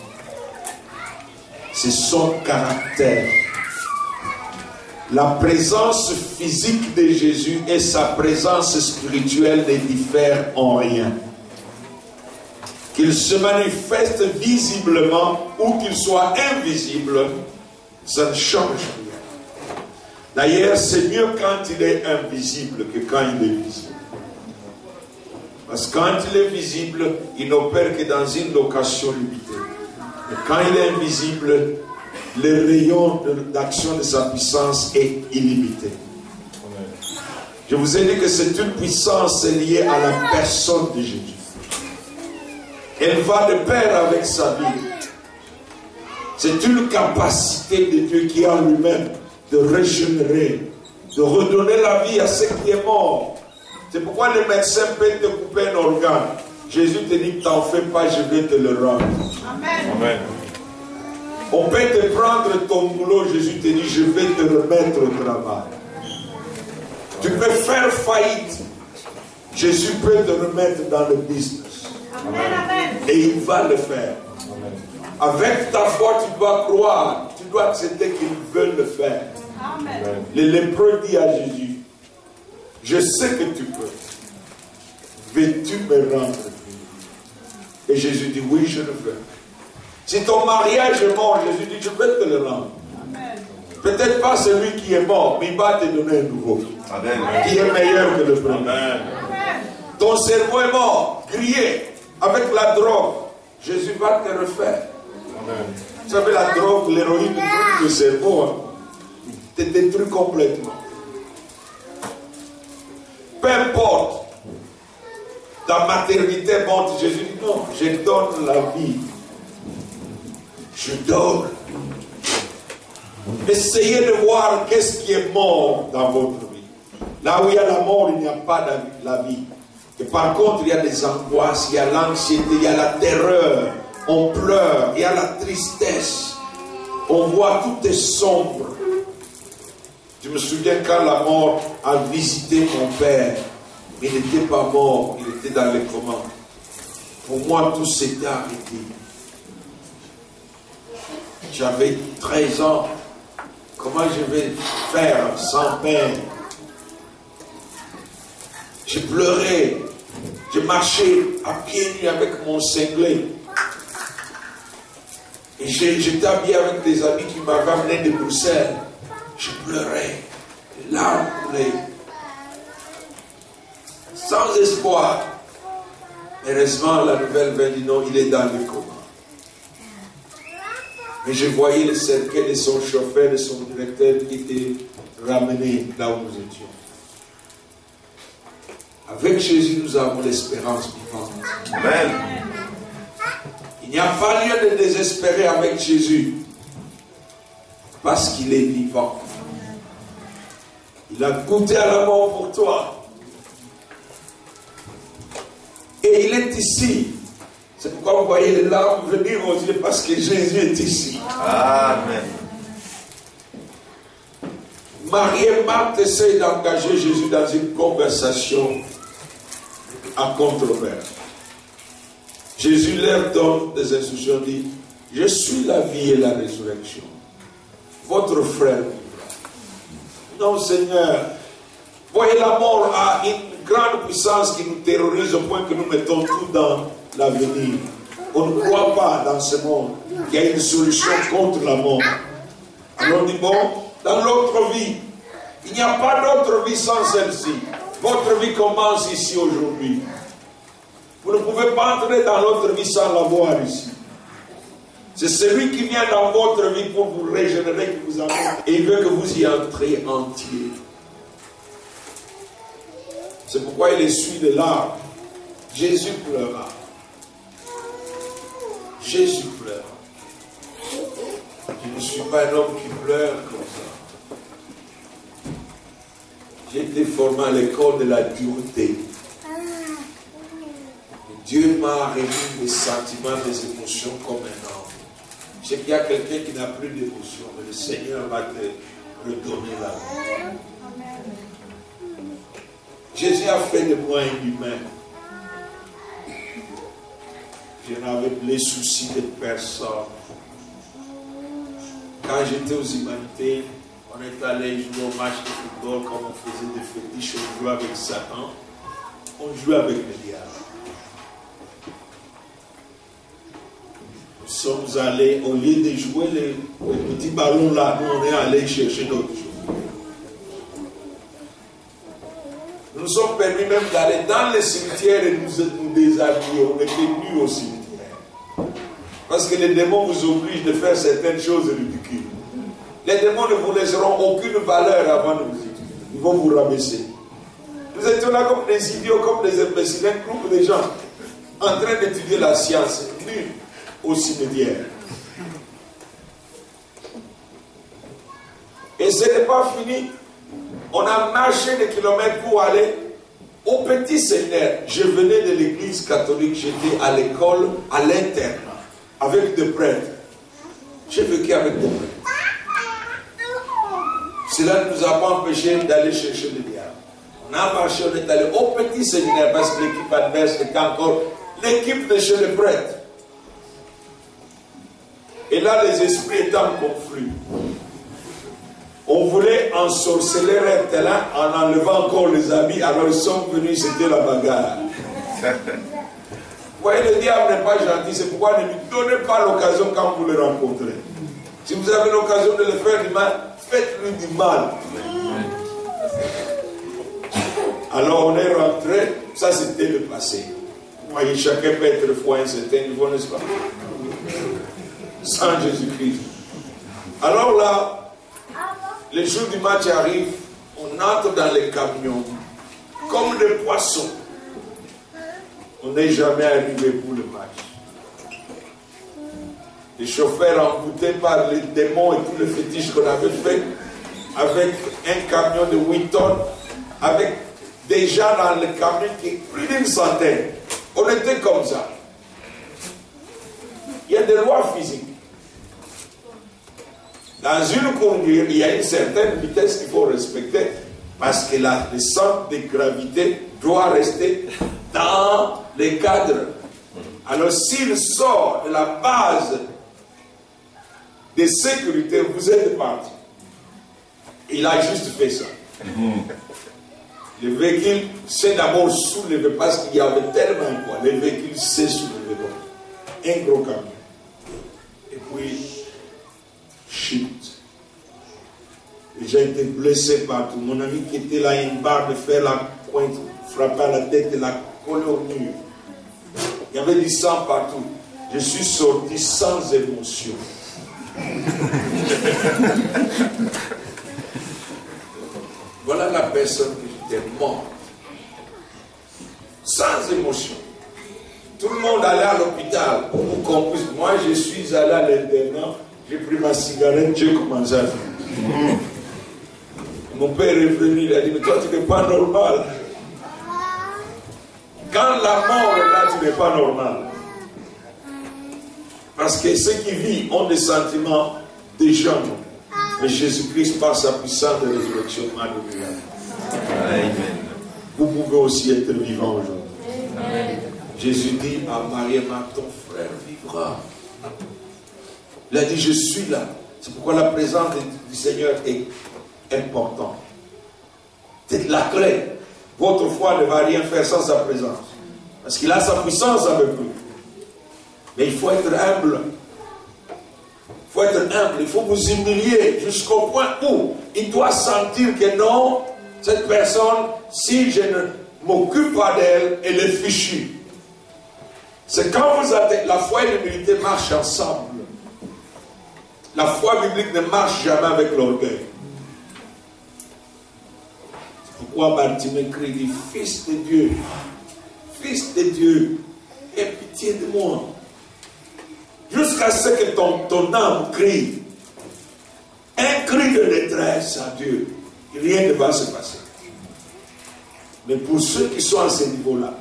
C'est son caractère. La présence physique de Jésus et sa présence spirituelle ne diffèrent en rien. Qu'il se manifeste visiblement ou qu'il soit invisible, ça ne change rien. D'ailleurs, c'est mieux quand il est invisible que quand il est visible. Parce que quand il est visible, il n'opère que dans une location limitée. Et quand il est invisible, le rayon d'action de sa puissance est illimité. Je vous ai dit que c'est une puissance liée à la personne de Jésus. Elle va de pair avec sa vie. C'est une capacité de Dieu qui a en lui-même de régénérer, de redonner la vie à ce qui est mort. C'est pourquoi les médecins peuvent te couper un organe. Jésus te dit, t'en fais pas, je vais te le rendre. Amen. Amen. On peut te prendre ton boulot, Jésus te dit, je vais te remettre au travail. Tu peux faire faillite. Jésus peut te remettre dans le business. Amen. Et il va le faire. Amen. Avec ta foi, tu dois croire. Tu dois accepter qu'il veut le faire. Amen. Le lépreux dit à Jésus, je sais que tu peux. Veux-tu me rendre? Et Jésus dit, oui, je le veux. Si ton mariage est mort, Jésus dit, je vais te le rendre. Peut-être pas celui qui est mort, mais il va te donner un nouveau. Amen. Qui est meilleur que le premier. Amen. Ton cerveau est mort, grillé, avec la drogue. Jésus va te refaire. Amen. Vous savez, la drogue, l'héroïne, le cerveau, hein, te détruit complètement. Peu importe, ta maternité monte, Jésus dit non, je donne la vie. Je donne. Essayez de voir qu'est-ce qui est mort dans votre vie. Là où il y a la mort, il n'y a pas la vie. Et par contre, il y a des angoisses, il y a l'anxiété, il y a la terreur. On pleure, il y a la tristesse. On voit tout est sombre. Je me souviens quand la mort a visité mon père. Il n'était pas mort, il était dans les coma. Pour moi, tout s'était arrêté. J'avais 13 ans. Comment je vais faire sans père? Je pleurais. Je marchais à pieds nus avec mon cinglet. Et j'étais habillé avec des amis qui m'avaient amené de Bruxelles. Je pleurais. Les larmes coulaient. Sans espoir. Heureusement, la nouvelle vint dit non, il est dans le coma. Mais je voyais le cercueil de son chauffeur, de son directeur qui était ramené là où nous étions. Avec Jésus, nous avons l'espérance vivante. Amen. Il Il n'y a pas lieu de désespérer avec Jésus. Parce qu'il est vivant. Il a goûté à la mort pour toi. Et il est ici. C'est pourquoi vous voyez les larmes venir aux yeux, parce que Jésus est ici. Amen. Marie et Marthe essayent d'engager Jésus dans une conversation à controverse. Jésus leur donne des instructions, dit, je suis la vie et la résurrection. Votre frère vivra. Non, Seigneur. Voyez, la mort a une grande puissance qui nous terrorise au point que nous mettons tout dans l'avenir. On ne croit pas dans ce monde qu'il y a une solution contre la mort. Alors on dit, bon, dans l'autre vie, il n'y a pas d'autre vie sans celle-ci. Votre vie commence ici aujourd'hui. Vous ne pouvez pas entrer dans l'autre vie sans la voir ici. C'est celui qui vient dans votre vie pour vous régénérer, qui vous amène. Et il veut que vous y entriez entier. C'est pourquoi il essuie les larmes. Jésus pleura. Jésus pleure. Je ne suis pas un homme qui pleure comme ça. J'ai été formé à l'école de la dureté. Dieu m'a remis des sentiments, des émotions comme un homme. Je sais qu'il y a quelqu'un qui n'a plus d'émotion, mais le Seigneur va te redonner la vie. Jésus a fait de moi un humain. Je n'avais les soucis de personne. Quand j'étais aux humanités, on est allé jouer au match de football comme on faisait des fétiches, on jouait avec Satan, on jouait avec le diable. Nous sommes allés, au lieu de jouer les petits ballons là, nous on est allé chercher d'autres choses. Nous nous sommes permis même d'aller dans les cimetières et nous déshabiller. On était nus au cimetière. Parce que les démons vous obligent de faire certaines choses ridicules. Les démons ne vous laisseront aucune valeur avant de vous étudier. Ils vont vous rabaisser. Nous étions là comme des idiots, comme des imbéciles, un groupe de gens en train d'étudier la science, nus au cimetière. Et ce n'est pas fini. On a marché des kilomètres pour aller au petit séminaire. Je venais de l'église catholique, j'étais à l'école, à l'interne, avec des prêtres. J'ai vécu avec des prêtres. Cela ne nous a pas empêché d'aller chercher le diable. On a marché, on est allé au petit séminaire parce que l'équipe adverse était encore l'équipe de chez les prêtres. Et là, les esprits étaient en conflit. On voulait ensorceler un talent en enlevant encore les habits. Alors ils sont venus, c'était la bagarre. Vous voyez, le diable n'est pas gentil. C'est pourquoi ne lui donnez pas l'occasion quand vous le rencontrez. Si vous avez l'occasion de le faire du mal, faites-lui du mal. Alors on est rentré. Ça c'était le passé. Vous voyez, chacun peut être foi à un certain niveau, n'est-ce pas? Sans Jésus-Christ. Alors là, les jours du match arrivent, on entre dans les camions comme des poissons. On n'est jamais arrivé pour le match. Les chauffeurs emboutés par les démons et tous les fétiches qu'on avait fait, avec un camion de 8 tonnes, avec des gens dans le camion qui plus d'une centaine. On était comme ça. Il y a des lois physiques. Dans une conduite, il y a une certaine vitesse qu'il faut respecter parce que le centre de gravité doit rester dans les cadres. Alors s'il sort de la base de sécurité, vous êtes parti. Il a juste fait ça. Le véhicule s'est d'abord soulevé parce qu'il y avait tellement de poids. Le véhicule s'est soulevé. Un gros camion. Et puis, chute. J'ai été blessé partout. Mon ami qui était là, une barre de fer, la pointe, frappé à la tête et la collé au mur. Il y avait du sang partout. Je suis sorti sans émotion. Voilà la personne que j'étais morte. Sans émotion. Tout le monde allait à l'hôpital pour qu'on puisse allé à l'internat, j'ai pris ma cigarette, j'ai commencé à fumer. Mon père est venu, il a dit, mais toi tu n'es pas normal. Quand la mort est là, tu n'es pas normal. Parce que ceux qui vivent ont des sentiments des gens. Mais Jésus-Christ, par sa puissance de résurrection, m'a donné la vie. Vous pouvez aussi être vivant aujourd'hui. Jésus dit à Marie-Marthe, ton frère vivra. Il a dit, je suis là. C'est pourquoi la présence du Seigneur est importante. C'est la clé. Votre foi ne va rien faire sans sa présence. Parce qu'il a sa puissance avec vous. Mais il faut être humble. Il faut être humble. Il faut vous humilier jusqu'au point où il doit sentir que non, cette personne, si je ne m'occupe pas d'elle, elle est fichue. C'est quand vous avez la foi et l'humilité marchent ensemble. La foi biblique ne marche jamais avec l'orgueil. C'est pourquoi Bartimée crie, dit, Fils de Dieu, aie pitié de moi. Jusqu'à ce que ton âme crie. Un cri de détresse à Dieu. Rien ne va se passer. Mais pour ceux qui sont à ce niveau-là,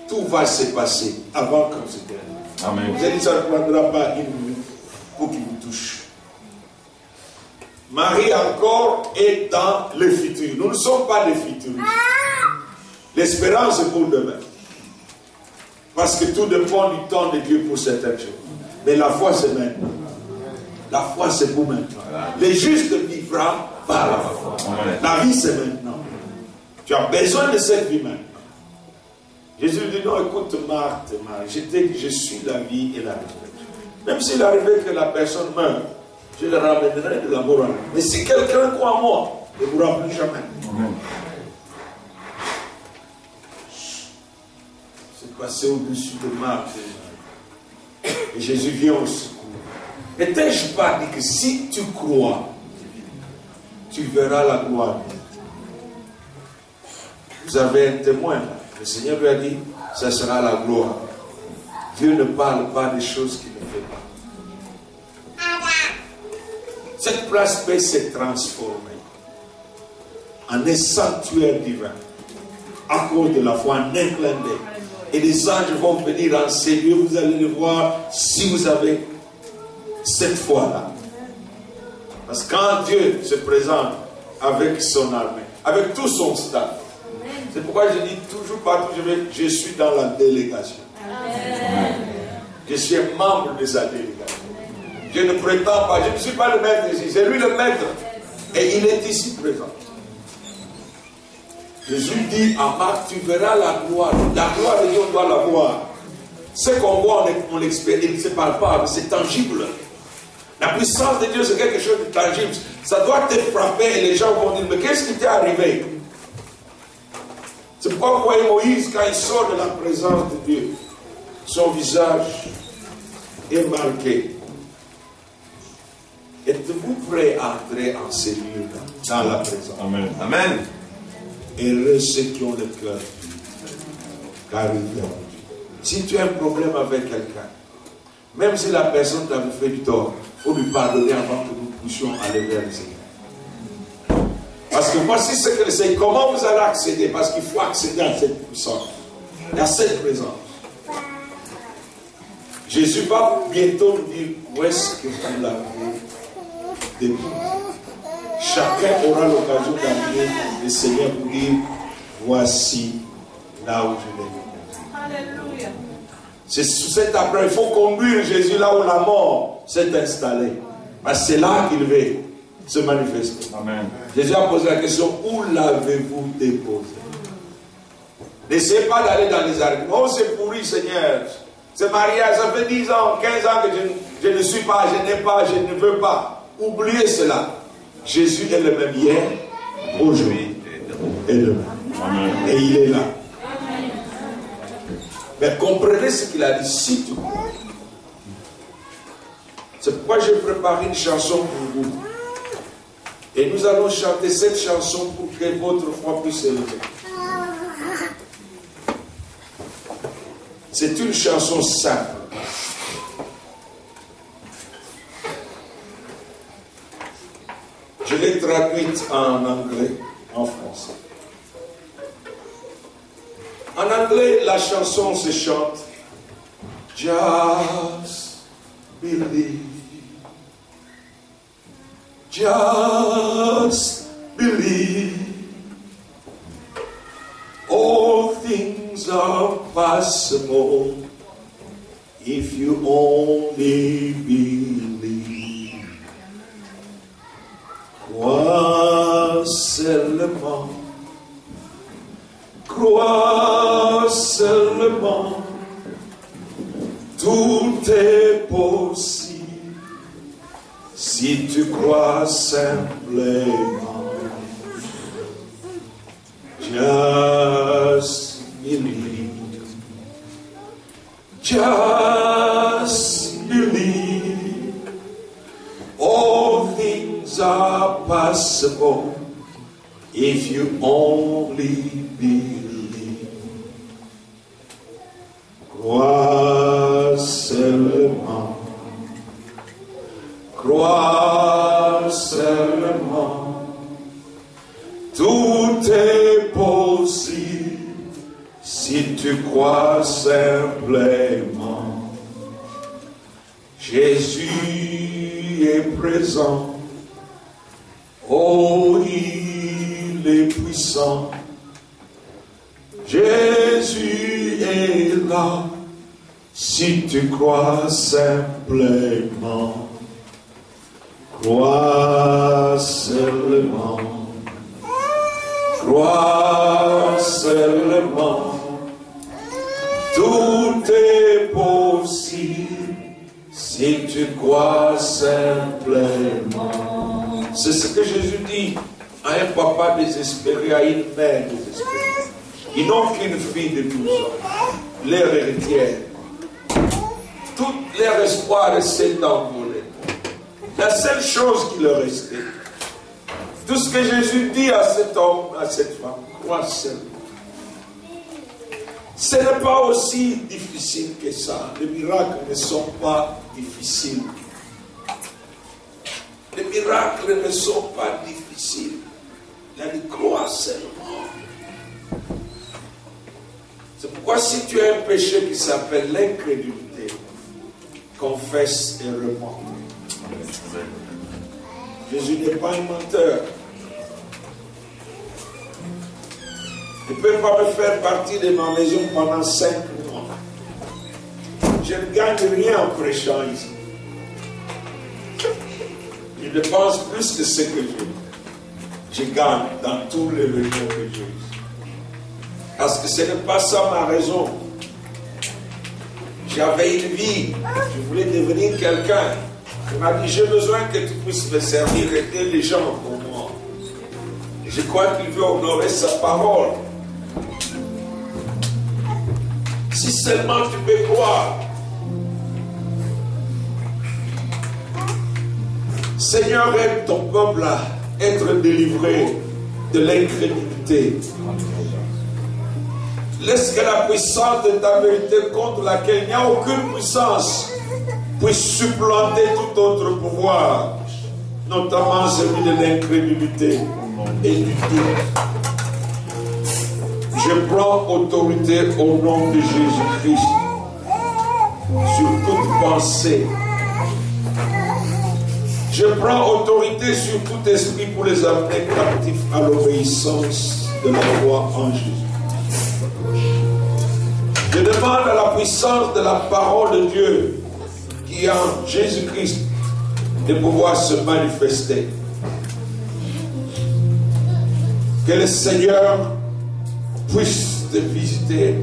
tout va se passer avant qu'on se termine. Amen. Vous avez dit, ça ne prendra pas une minute pour qu'il vous touche. Marie encore est dans le futur. Nous ne sommes pas des futuristes. L'espérance est pour demain. Parce que tout dépend du temps de Dieu pour certaines choses. Mais la foi c'est maintenant. La foi c'est pour maintenant. Les justes vivront par la foi. La vie c'est maintenant. Tu as besoin de cette vie maintenant. Jésus dit non, écoute Marthe, je t'ai dit je suis la vie et la résurrection. Même s'il arrivait que la personne meurt, je le ramènerai de la mort. Mais si quelqu'un croit en moi, il ne mourra plus jamais. C'est passé au-dessus de Marthe. Et Jésus vient au secours. Et t'ai-je pas dit que si tu crois, tu verras la gloire. Vous avez un témoin là. Le Seigneur lui a dit, ça sera la gloire. Dieu ne parle pas des choses qu'il ne fait pas. Cette place peut se transformer en un sanctuaire divin à cause de la foi, en un clin d'œil. Et les anges vont venir en ces lieux, vous allez le voir si vous avez cette foi-là. Parce que quand Dieu se présente avec son armée, avec tout son staff, c'est pourquoi je dis toujours partout, je suis dans la délégation. Amen. Je suis un membre de sa délégation. Je ne prétends pas, je ne suis pas le maître ici, c'est lui le maître. Et il est ici présent. Jésus dit à Marc, tu verras la gloire. La gloire de Dieu, on doit la voir. Ce qu'on voit, on l'expérimente, c'est palpable, c'est tangible. La puissance de Dieu, c'est quelque chose de tangible. Ça doit te frapper et les gens vont dire, mais qu'est-ce qui t'est arrivé? C'est pourquoi vous voyez Moïse, quand il sort de la présence de Dieu, son visage est marqué. Êtes-vous prêt à entrer en ces lieux-là, dans la présence? Amen. Amen. Heureux ceux qui ont le cœur pur, car ils verront Dieu. Si tu as un problème avec quelqu'un, même si la personne t'avait fait du tort, il faut lui pardonner avant que nous puissions aller vers le Seigneur. Parce que voici ce que le Seigneur, comment vous allez accéder? Parce qu'il faut accéder à cette puissance, à cette présence. Jésus va bientôt nous dire où est-ce que vous l'avez déposé. Chacun aura l'occasion d'amener le Seigneur pour dire voici là où je l'ai mis. Alléluia. C'est sous cet après, il faut conduire Jésus là où la mort s'est installée. Parce que c'est là qu'il veut se manifester. Amen. Jésus a posé la question, où l'avez-vous déposé? N'essayez pas d'aller dans les arguments. Oh, c'est pourri, Seigneur. Ce mariage, ça fait 10 ans, 15 ans que je ne suis pas, je n'ai pas, je ne veux pas. Oubliez cela. Jésus est le même hier, aujourd'hui et demain. Amen. Et il est là. Amen. Mais comprenez ce qu'il a dit, si tu crois. C'est pourquoi j'ai préparé une chanson pour vous. Et nous allons chanter cette chanson pour que votre foi puisse s'élever. C'est une chanson simple. Je l'ai traduite en anglais, en français. En anglais, la chanson se chante Just believe. Just believe. All things are possible if you only believe. Crois seulement. Crois seulement, tout est possible si tu crois simplement. Just believe, just believe, all things are possible if you only believe. Crois seulement, crois seulement, tout est possible si tu crois simplement. Jésus est présent, oh il est puissant. Jésus est là, si tu crois simplement. Crois seulement, crois seulement, tout est possible si tu crois simplement. C'est ce que Jésus dit à un papa désespéré, à une mère désespérée. Ils n'ont qu'une fille de 12 ans, leur héritière. Tout leur espoir s'est envolé. La seule chose qui leur restait, tout ce que Jésus dit à cet homme, à cette femme, crois seulement. Ce n'est pas aussi difficile que ça. Les miracles ne sont pas difficiles. Les miracles ne sont pas difficiles. Il a dit, crois seulement. C'est pourquoi si tu as un péché qui s'appelle l'incrédulité, confesse et repens. Jésus n'est pas un menteur. Il ne peut pas me faire partie de ma maison pendant 5 mois. Je ne gagne rien en prêchant ici. Je dépense plus que ce que je gagne dans tous les réunions que j'ai ici. Parce que ce n'est pas ça ma raison. J'avais une vie. Je voulais devenir quelqu'un. Il m'a dit, j'ai besoin que tu puisses me servir, aider les gens pour moi. Et je crois qu'il veut honorer sa parole. Si seulement tu peux croire. Seigneur, aide ton peuple à être délivré de l'incrédulité. Laisse que la puissance de ta vérité contre laquelle il n'y a aucune puissance puisse supplanter tout autre pouvoir, notamment celui de l'incrédulité et du doute. Je prends autorité au nom de Jésus-Christ sur toute pensée. Je prends autorité sur tout esprit pour les amener captifs à l'obéissance de la foi en Jésus. Je demande à la puissance de la parole de Dieu qui est en Jésus-Christ de pouvoir se manifester. Que le Seigneur puisse te visiter.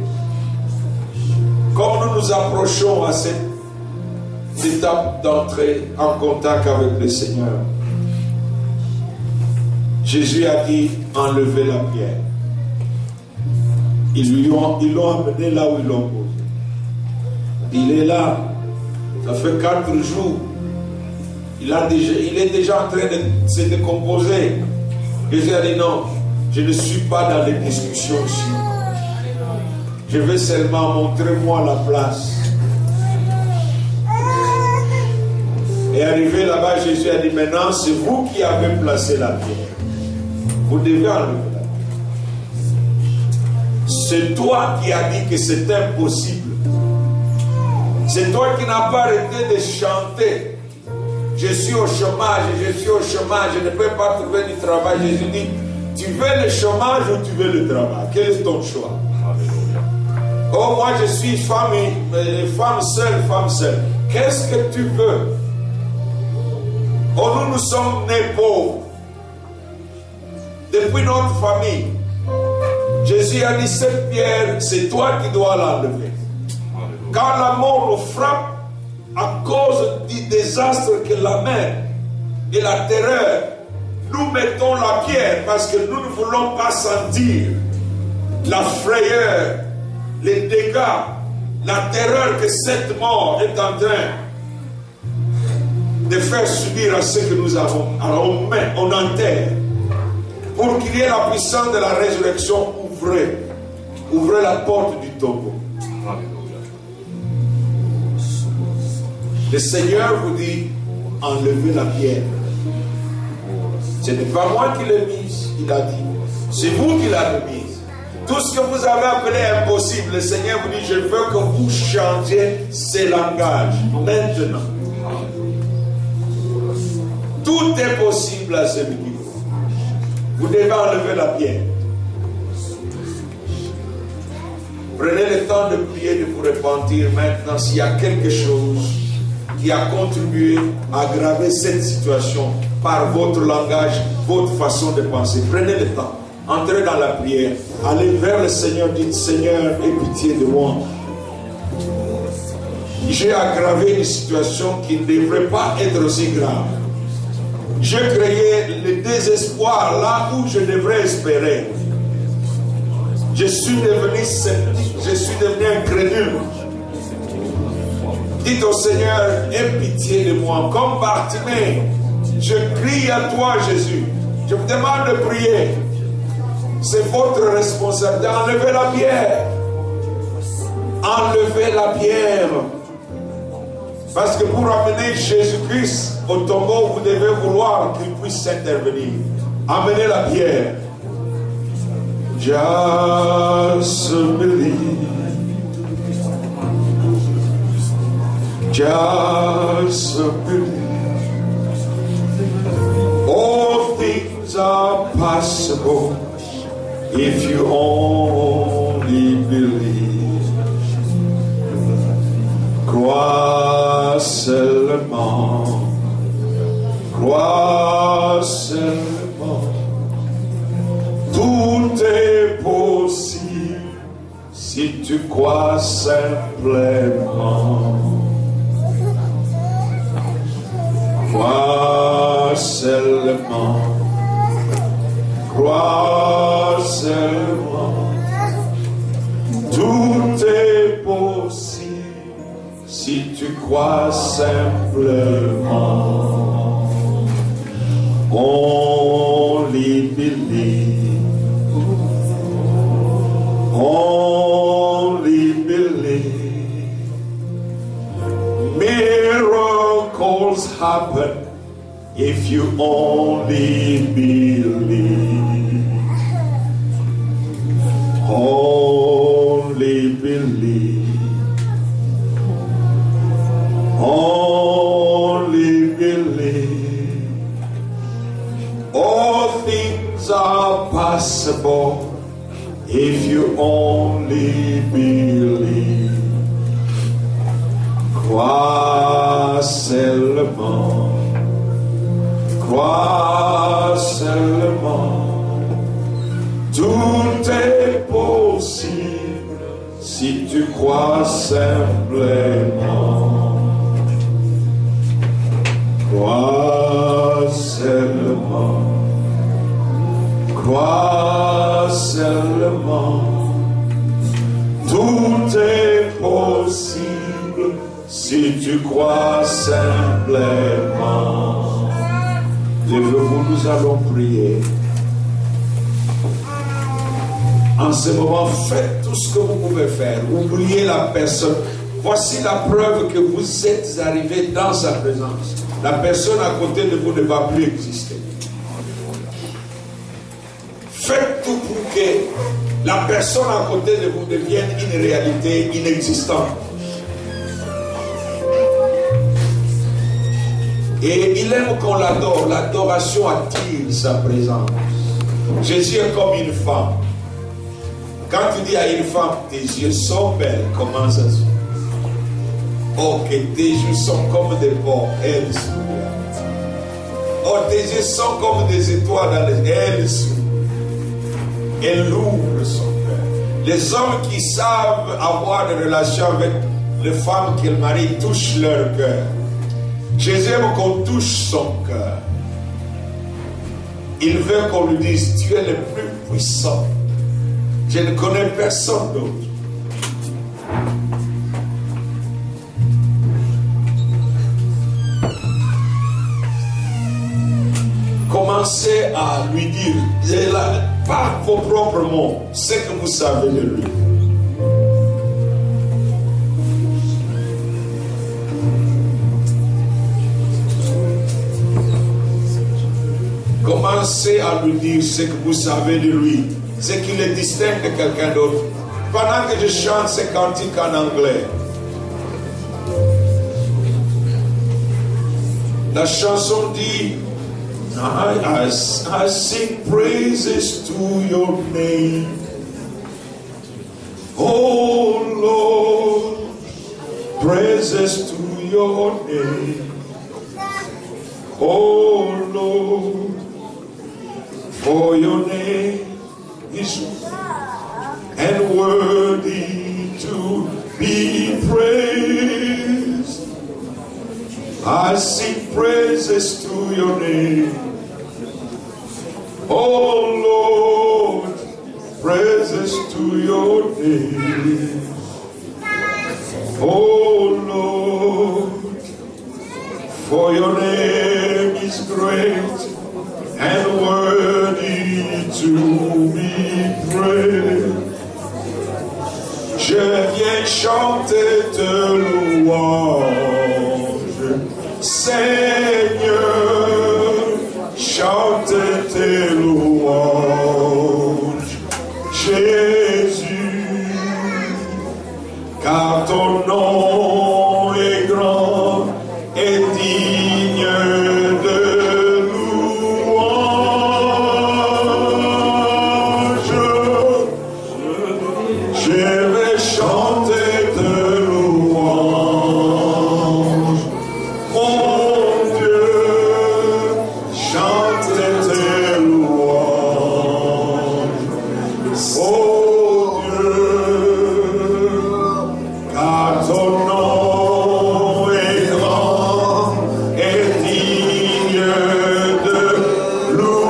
Comme nous nous approchons à cette étape d'entrée en contact avec le Seigneur, Jésus a dit enlevez la pierre. Ils l'ont amené là où ils l'ont posé. Il est là. Ça fait 4 jours. Il est déjà en train de se décomposer. Jésus a dit non, je ne suis pas dans les discussions ici. Je vais seulement montrer moi la place. Et arrivé là-bas, Jésus a dit, maintenant, c'est vous qui avez placé la pierre. Vous devez enlever la pierre. C'est toi qui as dit que c'est impossible. C'est toi qui n'as pas arrêté de chanter. Je suis au chômage, je suis au chômage, je ne peux pas trouver du travail. Jésus dit, tu veux le chômage ou tu veux le travail? Quel est ton choix? Oh, moi je suis femme seule. Qu'est-ce que tu veux? Oh, nous sommes nés pauvres. Depuis notre famille, Jésus a dit, cette pierre, c'est toi qui dois l'enlever. Quand la mort nous frappe, à cause du désastre que la mer et la terreur, nous mettons la pierre parce que nous ne voulons pas sentir la frayeur, les dégâts, la terreur que cette mort est en train de faire subir à ceux que nous avons. Alors on enterre. Pour qu'il y ait la puissance de la résurrection, ouvrez la porte du tombeau. Le Seigneur vous dit, enlevez la pierre. Ce n'est pas moi qui l'ai mise, il a dit. C'est vous qui l'avez mise. Tout ce que vous avez appelé impossible, le Seigneur vous dit, je veux que vous changiez ces langages maintenant. Tout est possible à celui qui veut. Vous devez enlever la pierre. Prenez le temps de prier, de vous repentir maintenant s'il y a quelque chose qui a contribué à aggraver cette situation par votre langage, votre façon de penser. Prenez le temps, entrez dans la prière, allez vers le Seigneur, dites, Seigneur, aie pitié de moi. J'ai aggravé une situation qui ne devrait pas être aussi grave. J'ai créé le désespoir là où je devrais espérer. Je suis devenu sceptique, je suis devenu incrédule. Dites au Seigneur, aie pitié de moi. Comme Bartimée, je crie à toi, Jésus. Je vous demande de prier. C'est votre responsabilité. Enlevez la pierre. Enlevez la pierre. Parce que pour amener Jésus-Christ au tombeau, vous devez vouloir qu'il puisse intervenir. Amenez la pierre. Just believe. Just believe. All things are possible if you only believe. Crois seulement. Crois seulement. Tout est possible si tu crois simplement. Crois seulement, crois seulement, tout est possible si tu crois simplement. Only believe, only believe. Miracles happen if you only believe. Only believe. Only believe. All things are possible if you only believe. Crois seulement. Crois seulement. Tout est possible si tu crois simplement. Crois seulement. Crois seulement. Tout est possible si tu crois simplement. Lèvez-vous, nous allons prier. En ce moment, faites tout ce que vous pouvez faire. Oubliez la personne. Voici la preuve que vous êtes arrivés dans sa présence. la personne à côté de vous ne va plus exister. Faites tout pour que la personne à côté de vous devienne une réalité inexistante. Et il aime qu'on l'adore. L'adoration attire sa présence. Jésus est comme une femme. Quand tu dis à une femme, tes yeux sont belles, comment ça se fait? Oh, que tes yeux sont comme des porcs, elle sourit. Oh, tes yeux sont comme des étoiles dans les... Elle sourit. Elle ouvre son cœur. Les hommes qui savent avoir des relations avec les femmes qu'ils marient touchent leur cœur. Jésus aime qu'on touche son cœur. Il veut qu'on lui dise, tu es le plus puissant. Je ne connais personne d'autre. Commencez à lui dire, par vos propres mots, ce que vous savez de lui. Commencez à lui dire ce que vous savez de lui, ce qui le distingue de quelqu'un d'autre. Pendant que je chante ces cantiques en anglais, la chanson dit, I sing praises to your name, oh Lord, praises to your name, oh Lord, for your name is and worthy to be praised. I sing praises to your name, oh Lord, praises to your name, oh Lord, for your name is great and worthy to be praised. Je viens chanter de louange, Seigneur, chante tes louanges, Jésus, car ton nom est grand et digne de louange. Je vais chanter de louange, mon Dieu, chante tes louanges, oh Dieu, car ton nom est grand et digne de louange.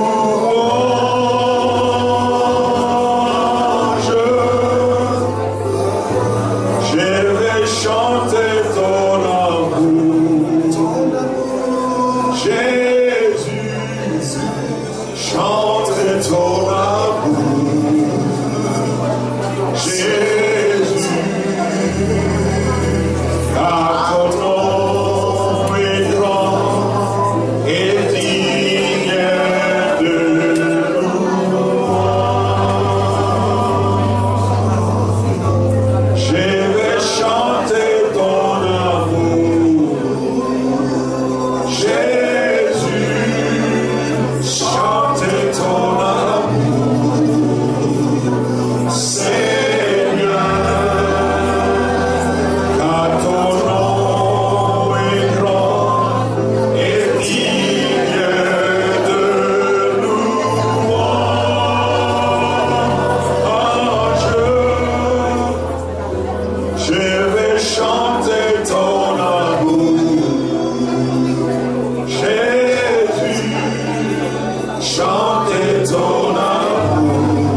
Je vais chanter ton amour, Jésus, chante ton amour, Jésus, car ton nom est grand et digne de louange. Je vais chanter ton amour, Jésus, chante ton amour, Seigneur, car ton nom est grand et digne de louange. Je vais chanter ton amour, Jésus, chante ton amour,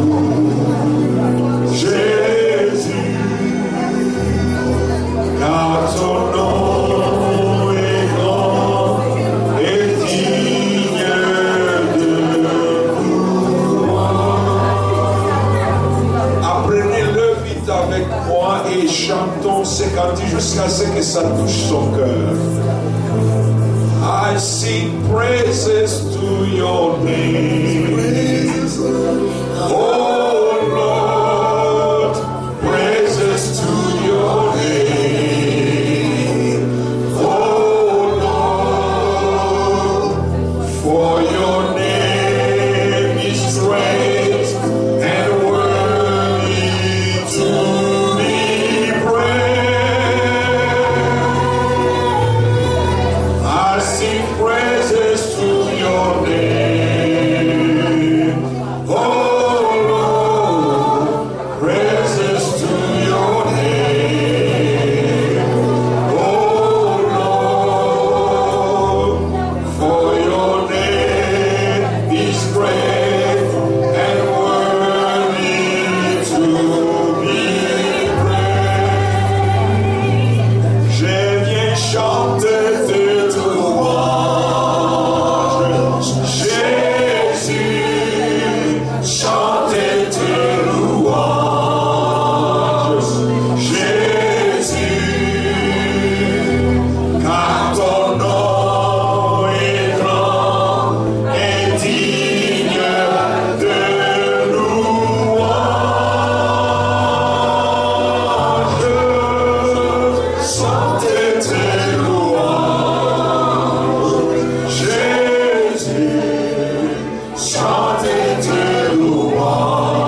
Jésus, car ton nom est grand et digne de louange. Apprenez-le vite avec moi et chantons ces cantiques jusqu'à ce que ça touche son cœur. I your name. Oh Lord, praises to your name. Oh Lord, for your name is great and worthy to be praised. I sing praises to your name. Oh Lord, praises to your name. Oh Lord, for your name is great and worthy to be praised. Je viens chanter tes louanges, Jésus, chanter tes louanges, Jésus, car ton nom est grand et digne de louanges. Chantez tes louanges, Jésus, chantez tes louanges,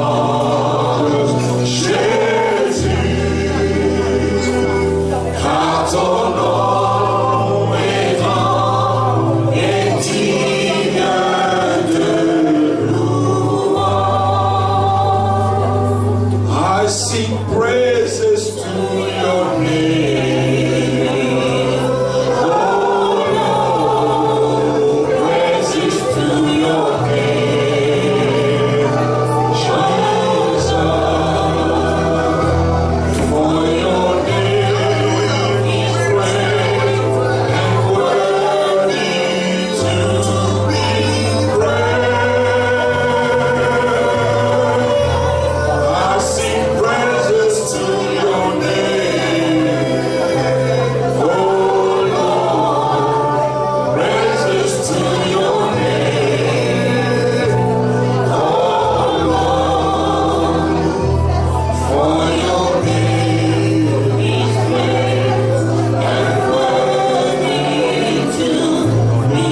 Jésus, car ton nom est grand et digne de louange. I sing praises to your name. Oh Lord, praises to your name. Jesus, for your name is great and worthy to be praised. I sing praises to your name. Oh Lord, praises to your name. Oh Lord, for your name is great and worthy to be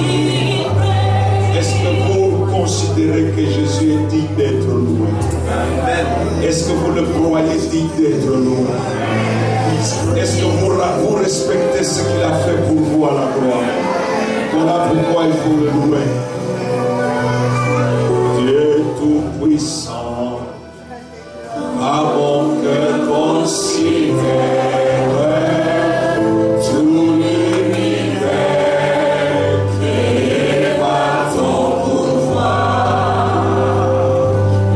praised. Est-ce que vous considérez que Jésus est digne d'être loué? Est-ce que vous le croyez digne d'être loué? Est-ce que vous respectez ce qu'il a fait pour vous à la gloire? Voilà pourquoi il faut le louer. Dieu tout-puissant, à mon cœur considère tout l'univers créé par ton pouvoir.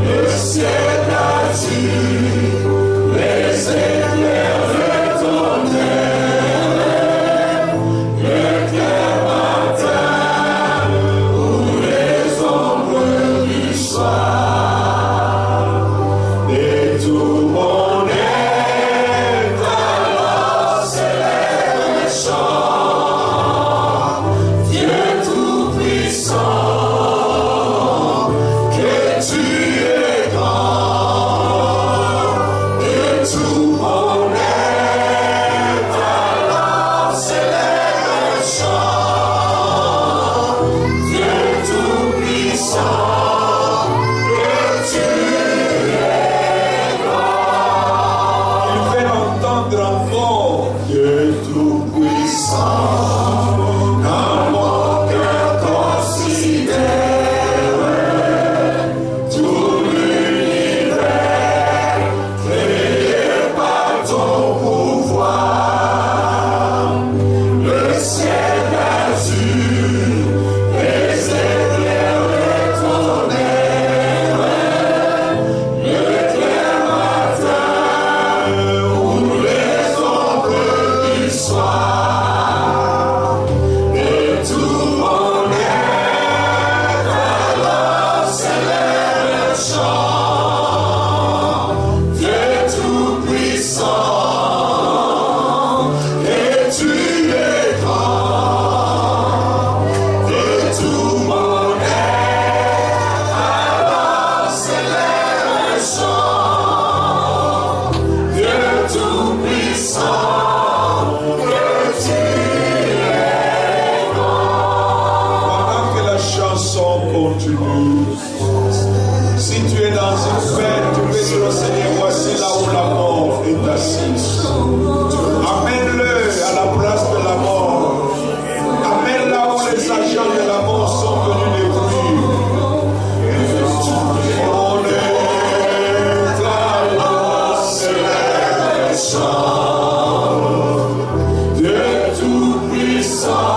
Le ciel azur, les éclairs de ton œuvre, le clair matin où continue. Si tu es dans une fête, tu peux dire au Seigneur, voici là où la mort est assise. Amène-le à la place de la mort. Amène là où les agents de la mort sont venus détruire. On est là, c'est le chant de Tout-Puissant.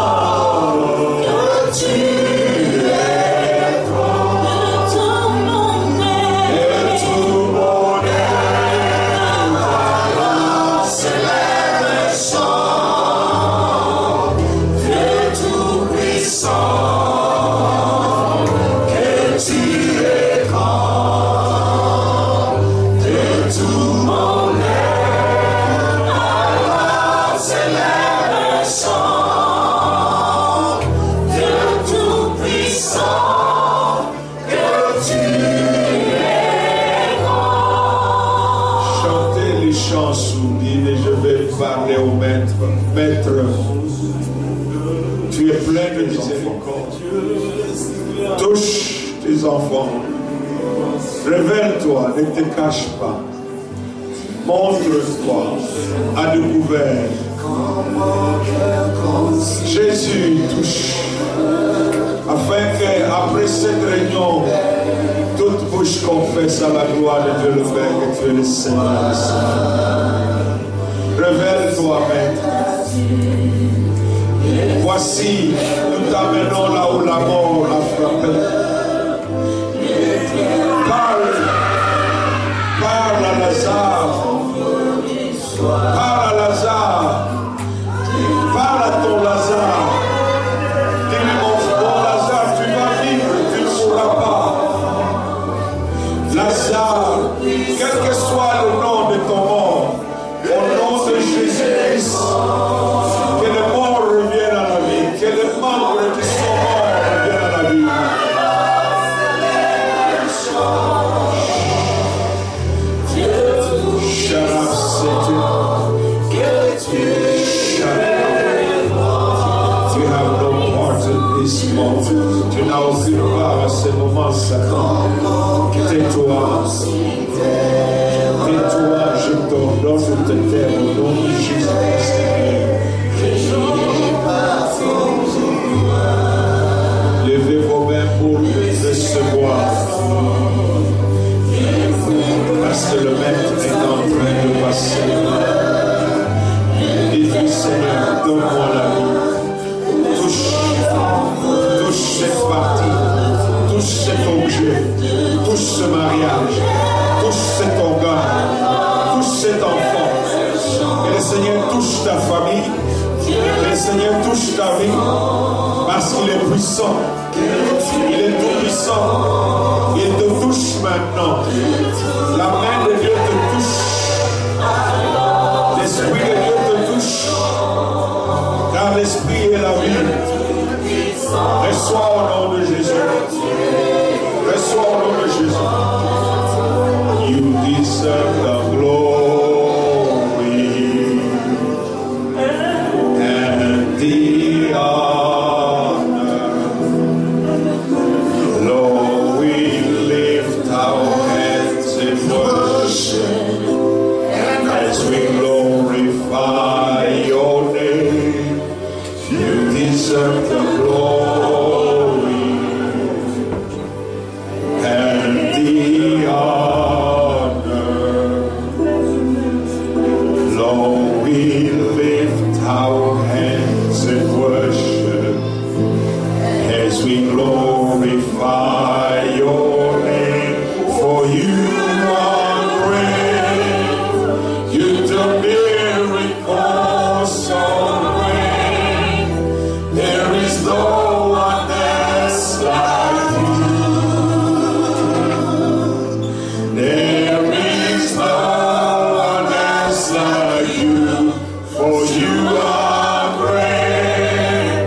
Maître, tu es plein de miséricorde. Touche tes enfants. Révèle-toi, ne te cache pas. Montre-toi à découvert. Jésus touche. Afin qu'après cette réunion, toute bouche confesse à la gloire de Dieu le Père que tu es le Seigneur des Seigneurs. Révèle-toi, Maître. Voici, nous t'amenons là où la mort a frappé. Parle à Lazare. Parle à Lazare. Parle à ton Lazare. Dis-lui, mon Lazare, tu vas vivre, tu ne mourras pas. Lazare, quel que soit le nom de ton mort, au nom de Jésus-Christ, que les morts reviennent à la vie, que les membres qui sont morts reviennent à la vie. Shut up, Satan. Shut up. You have no part in this moment. Tu n'as aucune part à ce moment, Satan. Tais-toi. Tais-toi, je t'ordonne de te taire au nom de Jésus-Christ. Levez vos mains pour le recevoir. Parce que le Maître est en train de passer. Dites-lui, Seigneur, donne-moi la vie. Touche cette partie. Touche cet objet. Touche ce mariage. Touche cet organe. Touche cet enfant. Et le Seigneur touche ta famille. Et le Seigneur touche ta vie. Parce qu'il est puissant. Il est tout puissant. Il te touche maintenant. La main de Dieu te touche. L'Esprit de Dieu te touche. Car l'Esprit est la vie. Reçois au nom de Jésus. Reçois au nom de Jésus. You deserve the glory and the honor. Lord, we lift our hands in worship as we glorify your name. You deserve the glory and the honor. Lord, we lift our hands in worship as we glorify your name. For you are great, you do miracles so great. There is no one else like you. There is no one else like you. For you are great,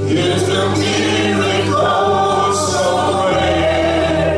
you do miracles so great.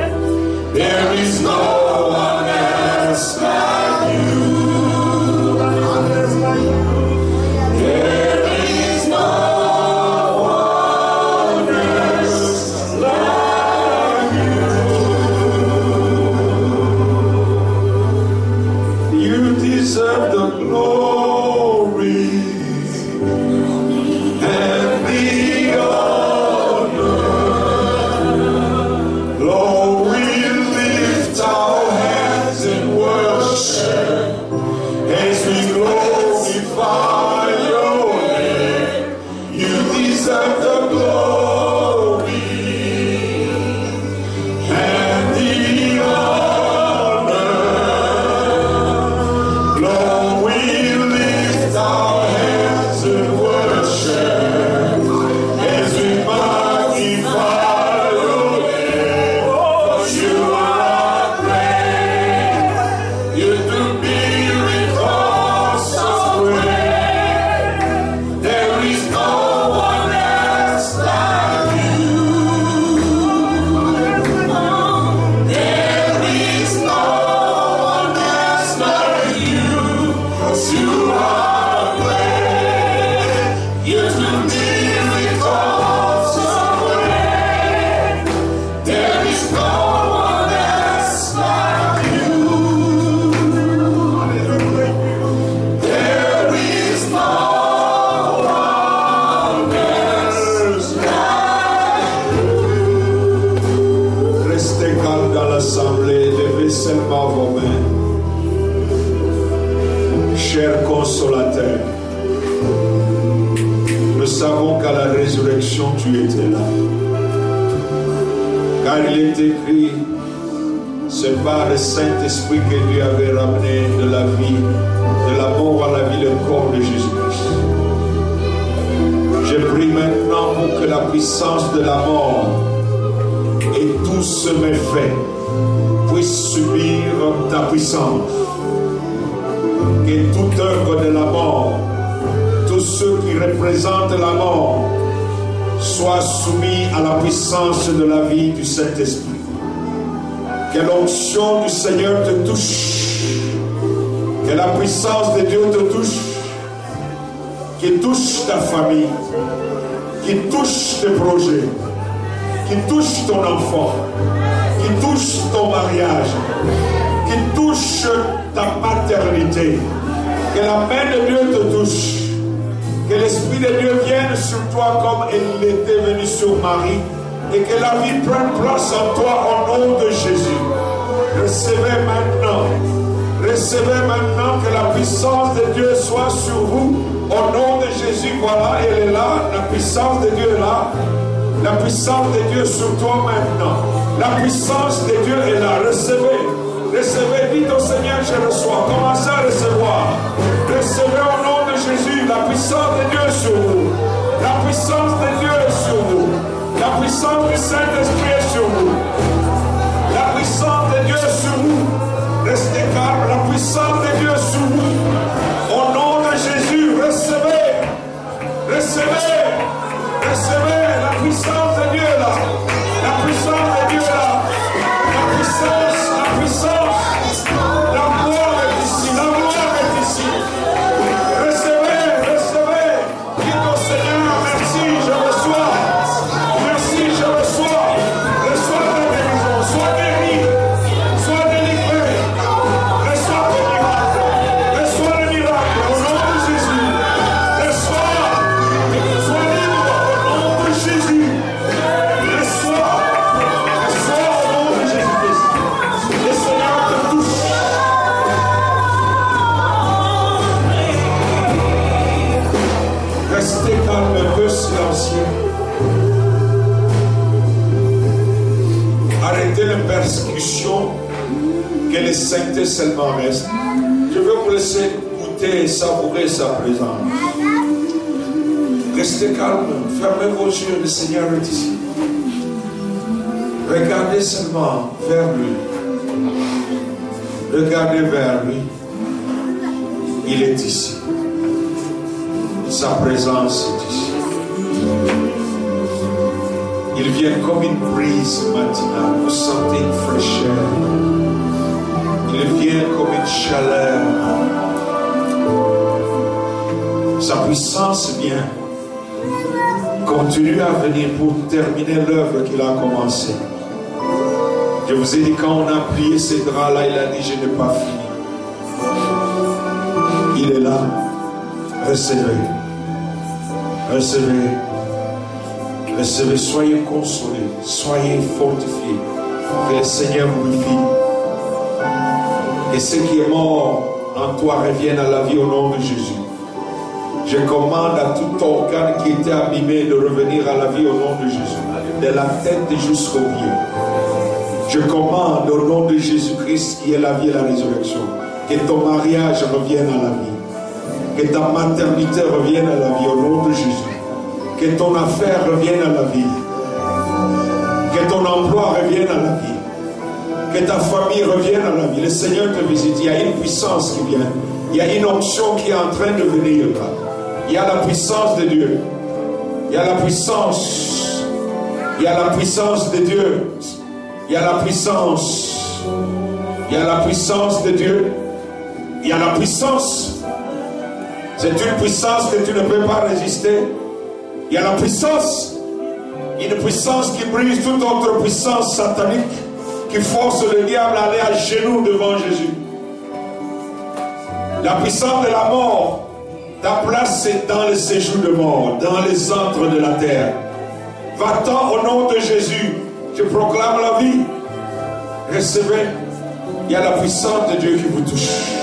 Cher consolateur, nous savons qu'à la résurrection tu étais là. Car il est écrit, c'est par le Saint-Esprit que Dieu avait ramené de la vie, de la mort à la vie, le corps de Jésus-Christ. Je prie maintenant pour que la puissance de la mort et tout ce méfait puisse subir ta puissance. Que toute œuvre de la mort, tous ceux qui représentent la mort, soient soumis à la puissance de la vie du Saint-Esprit. Que l'onction du Seigneur te touche. Que la puissance de Dieu te touche. Qui touche ta famille. Qui touche tes projets. Qui touche ton enfant. Qui touche ton mariage. Qui touche ta paternité. Que la main de Dieu te touche. Que l'Esprit de Dieu vienne sur toi comme il était venu sur Marie. Et que la vie prenne place en toi au nom de Jésus. Recevez maintenant. Recevez maintenant que la puissance de Dieu soit sur vous. Au nom de Jésus, voilà, elle est là. La puissance de Dieu est là. La puissance de Dieu sur toi maintenant. La puissance de Dieu est là. Recevez. Recevez, dites au Seigneur, je reçois. Commencez à recevoir. Recevez au nom de Jésus la puissance de Dieu sur vous. La puissance de Dieu est sur vous. La puissance du Saint-Esprit est sur vous. La puissance de Dieu est sur vous. Restez calme. La puissance de Dieu est sur vous. Au nom de Jésus, recevez. Recevez. Recevez la puissance de Dieu là. La puissance de Dieu là. La puissance, la puissance. La gloire est ici. La gloire est ici. Recevez, recevez. Dites au Seigneur, merci, je reçois. Merci, je reçois. Reçois ta guérison. Sois guéri. Sois délivré. Reçois tes miracles. Reçois les miracles. Au nom de Jésus. Reçois. Sois libre. Au nom de Jésus. Reçois. Reçois au nom de Jésus-Christ. Le Seigneur te touche. Restez calme, un peu silencieux. Arrêtez les persécutions, que les saintetés seulement restent. Je veux vous laisser goûter et savourer sa présence. Restez calme, fermez vos yeux, le Seigneur est ici. Regardez seulement vers lui. Regardez vers lui. Il est ici. Sa présence est ici. Il vient comme une brise matinale. Vous sentez une fraîcheur. Il vient comme une chaleur. Sa puissance vient. Continue à venir pour terminer l'œuvre qu'il a commencée. Je vous ai dit, quand on a plié ces draps-là, il a dit, je n'ai pas fini. Il est là. Recevez. Recevez. Recevez. Soyez consolés. Soyez fortifiés. Que le Seigneur vous vivifie. Et ce qui est mort en toi revienne à la vie au nom de Jésus. Je commande à tout organe qui était abîmé de revenir à la vie au nom de Jésus. De la tête jusqu'au pied. Je commande au nom de Jésus-Christ qui est la vie et la résurrection. Que ton mariage revienne à la vie. Que ta maternité revienne à la vie au nom de Jésus. Que ton affaire revienne à la vie. Que ton emploi revienne à la vie. Que ta famille revienne à la vie. Le Seigneur te visite. Il y a une puissance qui vient. Il y a une onction qui est en train de venir là. Il y a la puissance de Dieu. Il y a la puissance. Il y a la puissance de Dieu. Il y a la puissance. Il y a la puissance de Dieu. Il y a la puissance. C'est une puissance que tu ne peux pas résister. Il y a la puissance. Une puissance qui brise toute autre puissance satanique qui force le diable à aller à genoux devant Jésus. La puissance de la mort, ta place c'est dans le séjour de mort, dans les antres de la terre. Va-t'en au nom de Jésus. Je proclame la vie. Recevez. Il y a la puissance de Dieu qui vous touche.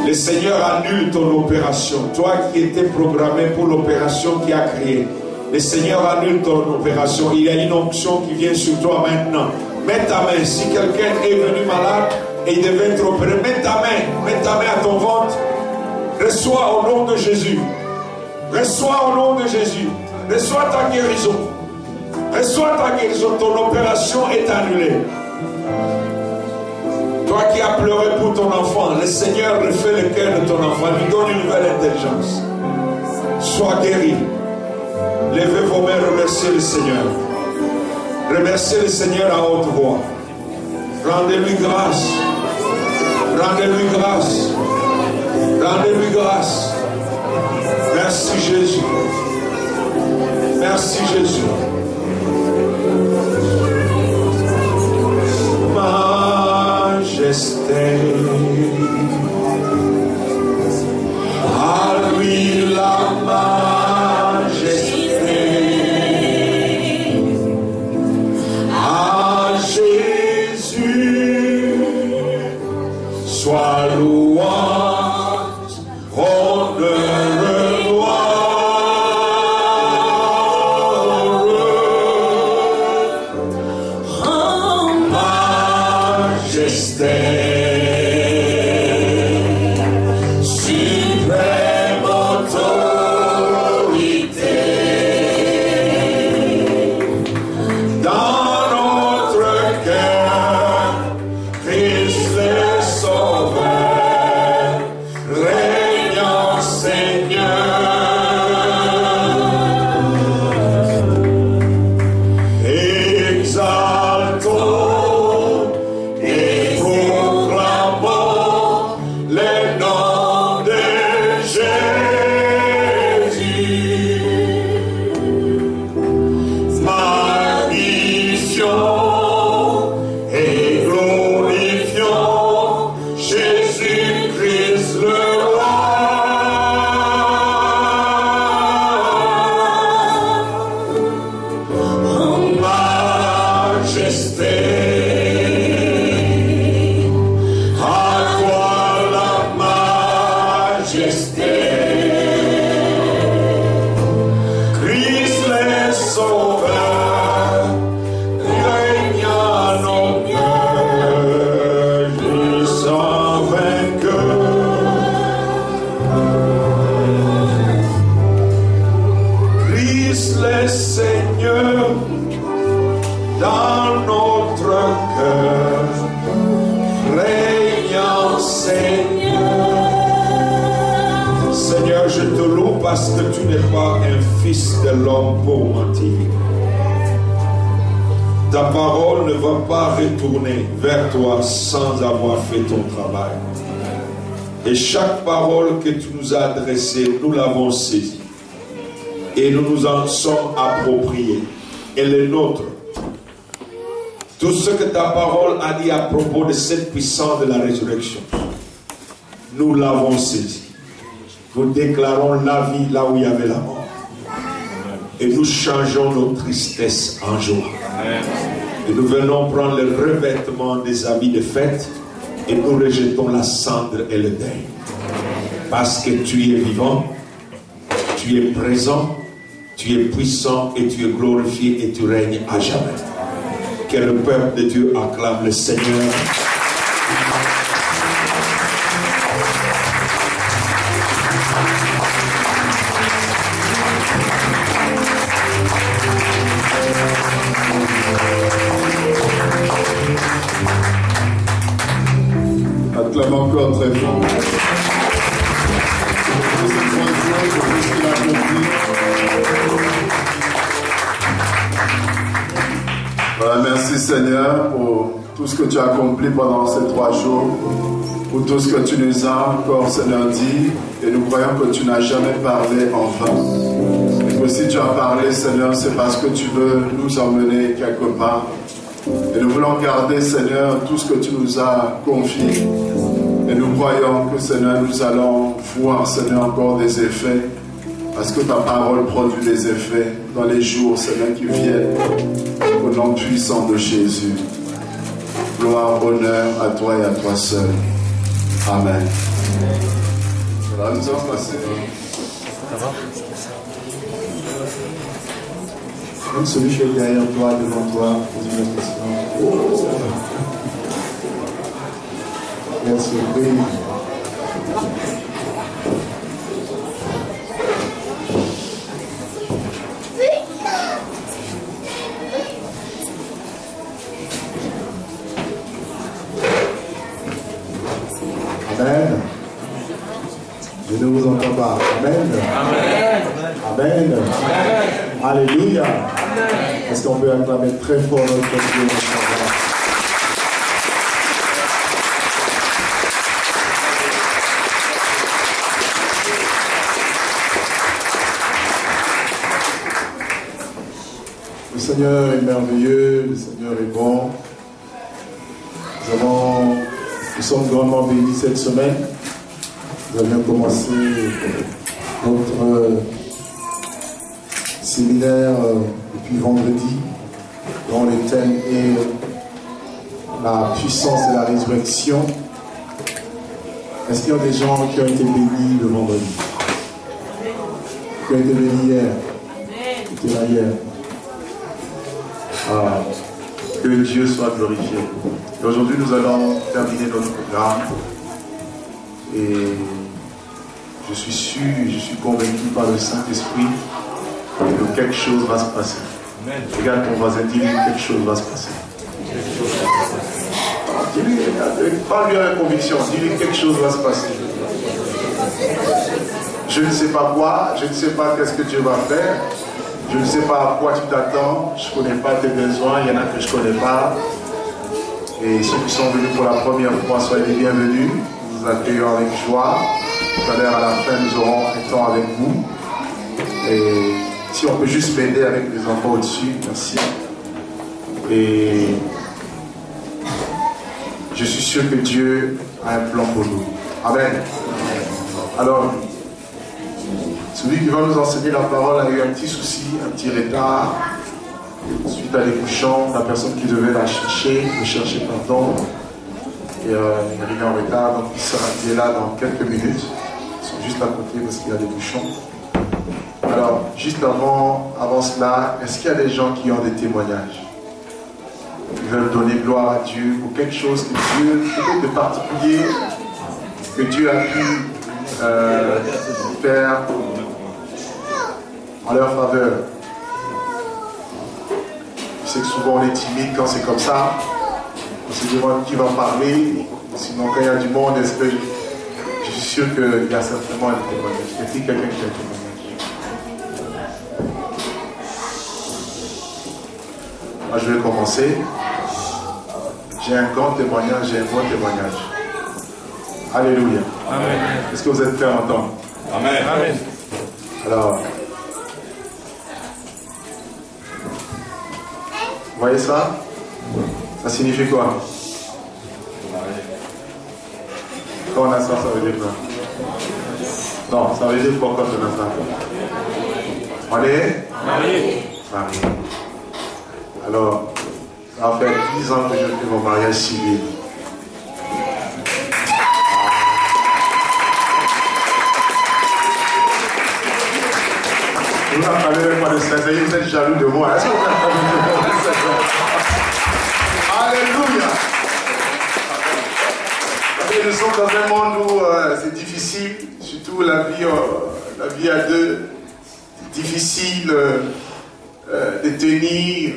Le Seigneur annule ton opération. Toi qui étais programmé pour l'opération qui a créé. Le Seigneur annule ton opération. Il y a une onction qui vient sur toi maintenant. Mets ta main. Si quelqu'un est venu malade et il devait être opéré, mets ta main à ton ventre. Reçois au nom de Jésus. Reçois au nom de Jésus. Reçois ta guérison. Reçois ta guérison. Ton opération est annulée. Toi qui as pleuré pour ton enfant, le Seigneur refait le cœur de ton enfant, lui donne une nouvelle intelligence. Sois guéri. Levez vos mains, remerciez le Seigneur. Remerciez le Seigneur à haute voix. Rendez-lui grâce. Rendez-lui grâce. Rendez-lui grâce. Merci Jésus. Merci Jésus. Majesté, à lui la majesté, à Jésus soit louange, honneur, gloire, majesté. Parce que tu n'es pas un fils de l'homme pour mentir. Ta parole ne va pas retourner vers toi sans avoir fait ton travail. Et chaque parole que tu nous as adressée, nous l'avons saisie. Et nous nous en sommes appropriés. Elle est nôtre. Tout ce que ta parole a dit à propos de cette puissance de la résurrection, nous l'avons saisi. Nous déclarons la vie là où il y avait la mort. Et nous changeons nos tristesses en joie. Et nous venons prendre le revêtement des habits de fête et nous rejetons la cendre et le deuil. Parce que tu es vivant, tu es présent, tu es puissant et tu es glorifié et tu règnes à jamais. Que le peuple de Dieu acclame le Seigneur. Acclame encore très fort. Voilà, merci Seigneur pour tout ce que tu as accompli pendant ces 3 jours, pour tout ce que tu nous as encore, Seigneur, dit, et nous croyons que tu n'as jamais parlé en vain. Si tu as parlé, Seigneur, c'est parce que tu veux nous emmener quelque part. Et nous voulons garder, Seigneur, tout ce que tu nous as confié. Et nous croyons que, Seigneur, nous allons voir, Seigneur, encore des effets. Parce que ta parole produit des effets dans les jours, Seigneur, qui viennent. Au nom puissant de Jésus. Gloire, honneur à toi et à toi seul. Amen. Voilà, nous allons passer. Comme celui qui est derrière toi, devant toi, pose une question. Quelle surprise. Amen. Je ne vous entends pas. Amen. Amen. Amen. Alléluia. Est-ce qu'on peut acclamer très fort notre Dieu, notre Sauveur? Le Seigneur est merveilleux, le Seigneur est bon. Nous sommes grandement bénis cette semaine. Nous avions commencé notre séminaire depuis vendredi, dont le thème est la puissance de la résurrection. Est-ce qu'il y a des gens qui ont été bénis le vendredi? Qui ont été bénis hier? Qui étaient là hier? Ah, que Dieu soit glorifié. Et aujourd'hui, nous allons terminer notre programme. Et je suis sûr, je suis convaincu par le Saint-Esprit que quelque chose va se passer. Amen. Regarde ton voisin, dis-lui que quelque chose va se passer. Dis-lui, parle-lui avec conviction, dis-lui que quelque chose va se passer. Je ne sais pas quoi, je ne sais pas qu'est-ce que Dieu va faire. Je ne sais pas à quoi tu t'attends, je ne connais pas tes besoins, il y en a que je ne connais pas. Et ceux qui sont venus pour la première fois, soyez les bienvenus. Nous vous accueillons avec joie. Tout à l'heure, à la fin, nous aurons un temps avec vous. Et si on peut juste m'aider avec les enfants au-dessus, merci. Et je suis sûr que Dieu a un plan pour nous. Amen. Alors, celui qui va nous enseigner la parole a eu un petit souci, un petit retard, suite à des bouchons. La personne qui devait le chercher, pardon, et il est arrivé en retard, donc il est là dans quelques minutes. Ils sont juste à côté parce qu'il y a des bouchons. Alors, juste avant cela, est-ce qu'il y a des gens qui ont des témoignages? Ils veulent donner gloire à Dieu pour quelque chose que Dieu, peut-être de particulier, que Dieu a pu faire en leur faveur. Je sais que souvent on est timide quand c'est comme ça. On se demande qui va parler. Sinon, quand il y a du monde, je suis sûr qu'il y a certainement un témoignage. Est-ce qu'il y a quelqu'un qui a un témoignage? Moi, je vais commencer. J'ai un grand témoignage, j'ai un bon témoignage. Alléluia. Amen. Est-ce que vous êtes prêts à entendre? Amen. Amen. Alors, vous voyez ça? Ça signifie quoi? Quand on a ça, ça veut dire quoi? Non, ça veut dire quoi quand on a ça? On est marié. Marié. Alors, ça va faire 10 ans que je fais mon mariage civil. Vous n'entendez même pas de sincérité, vous êtes jaloux de moi. Est-ce que vous n'entendez de moi? Alléluia. Nous sommes dans un monde où c'est difficile, surtout la vie à deux, c'est difficile de tenir.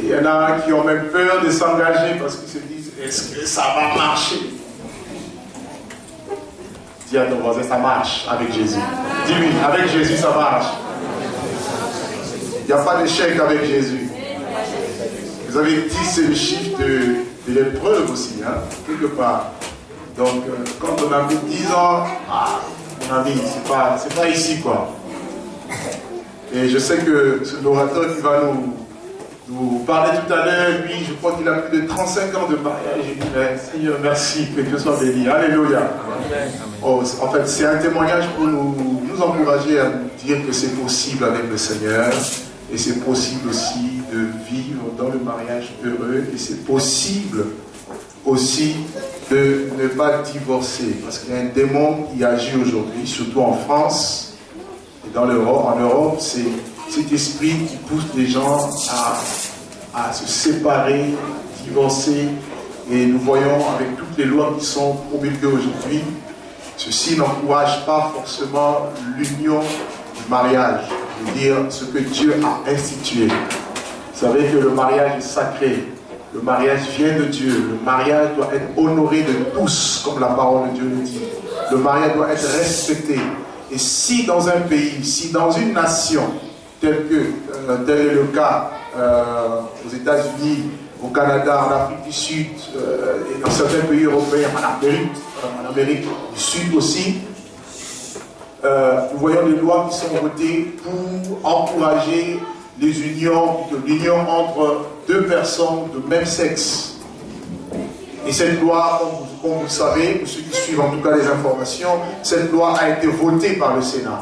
Il y en a qui ont même peur de s'engager parce qu'ils se disent, est-ce que ça va marcher? Dis à ton voisin, ça marche avec Jésus. Dis-lui, avec Jésus, ça marche. Il n'y a pas d'échec avec Jésus. Vous avez dit, c'est le chiffre de l'épreuve aussi, hein, quelque part. Donc, quand on a plus de 10 ans, mon ami, c'est pas ici, quoi. Et je sais que l'orateur qui va nous parler tout à l'heure, lui, je crois qu'il a plus de 35 ans de mariage. J'ai dit, Seigneur, merci, que Dieu soit béni. Alléluia. Oh, en fait, c'est un témoignage pour nous encourager à nous dire que c'est possible avec le Seigneur. Et c'est possible aussi de vivre dans le mariage heureux. Et c'est possible aussi de ne pas divorcer. Parce qu'il y a un démon qui agit aujourd'hui, surtout en France et en Europe, c'est cet esprit qui pousse les gens à se séparer, divorcer. Et nous voyons avec toutes les lois qui sont promulguées aujourd'hui, ceci n'encourage pas forcément l'union du mariage. Je veux dire, ce que Dieu a institué. Vous savez que le mariage est sacré. Le mariage vient de Dieu. Le mariage doit être honoré de tous, comme la parole de Dieu nous dit. Le mariage doit être respecté. Et si dans un pays, si dans une nation, tel est le cas aux États-Unis, au Canada, en Afrique du Sud, et dans certains pays européens, en Amérique du Sud aussi, nous voyons des lois qui sont votées pour encourager l'union entre deux personnes de même sexe. Et cette loi, comme vous le savez, pour ceux qui suivent en tout cas les informations, cette loi a été votée par le Sénat.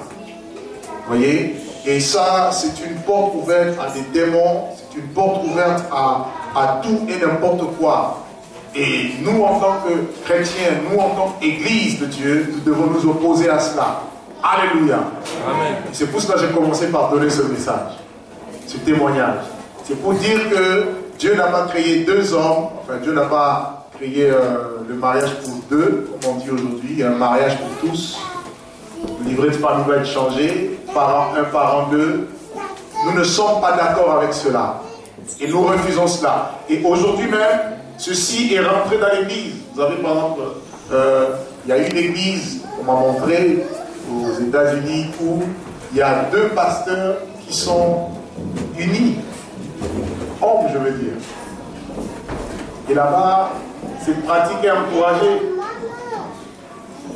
Vous voyez? Et ça, c'est une porte ouverte à des démons, c'est une porte ouverte à tout et n'importe quoi. Et nous, en tant que chrétiens, nous, en tant qu'Église de Dieu, nous devons nous opposer à cela. Alléluia. C'est pour cela que j'ai commencé par donner ce message, ce témoignage. C'est pour dire que Dieu n'a pas créé deux hommes, enfin Dieu n'a pas créé le mariage pour deux, comme on dit aujourd'hui, il y a un mariage pour tous. Le livret de famille va être changé, parent 1, parent 2. Nous ne sommes pas d'accord avec cela. Et nous refusons cela. Et aujourd'hui même, ceci est rentré dans l'église. Vous avez par exemple, il y a une église, on m'a montré, aux États-Unis, où il y a deux pasteurs qui sont unis. Hommes, je veux dire. Et là-bas, c'est pratiqué et encouragé.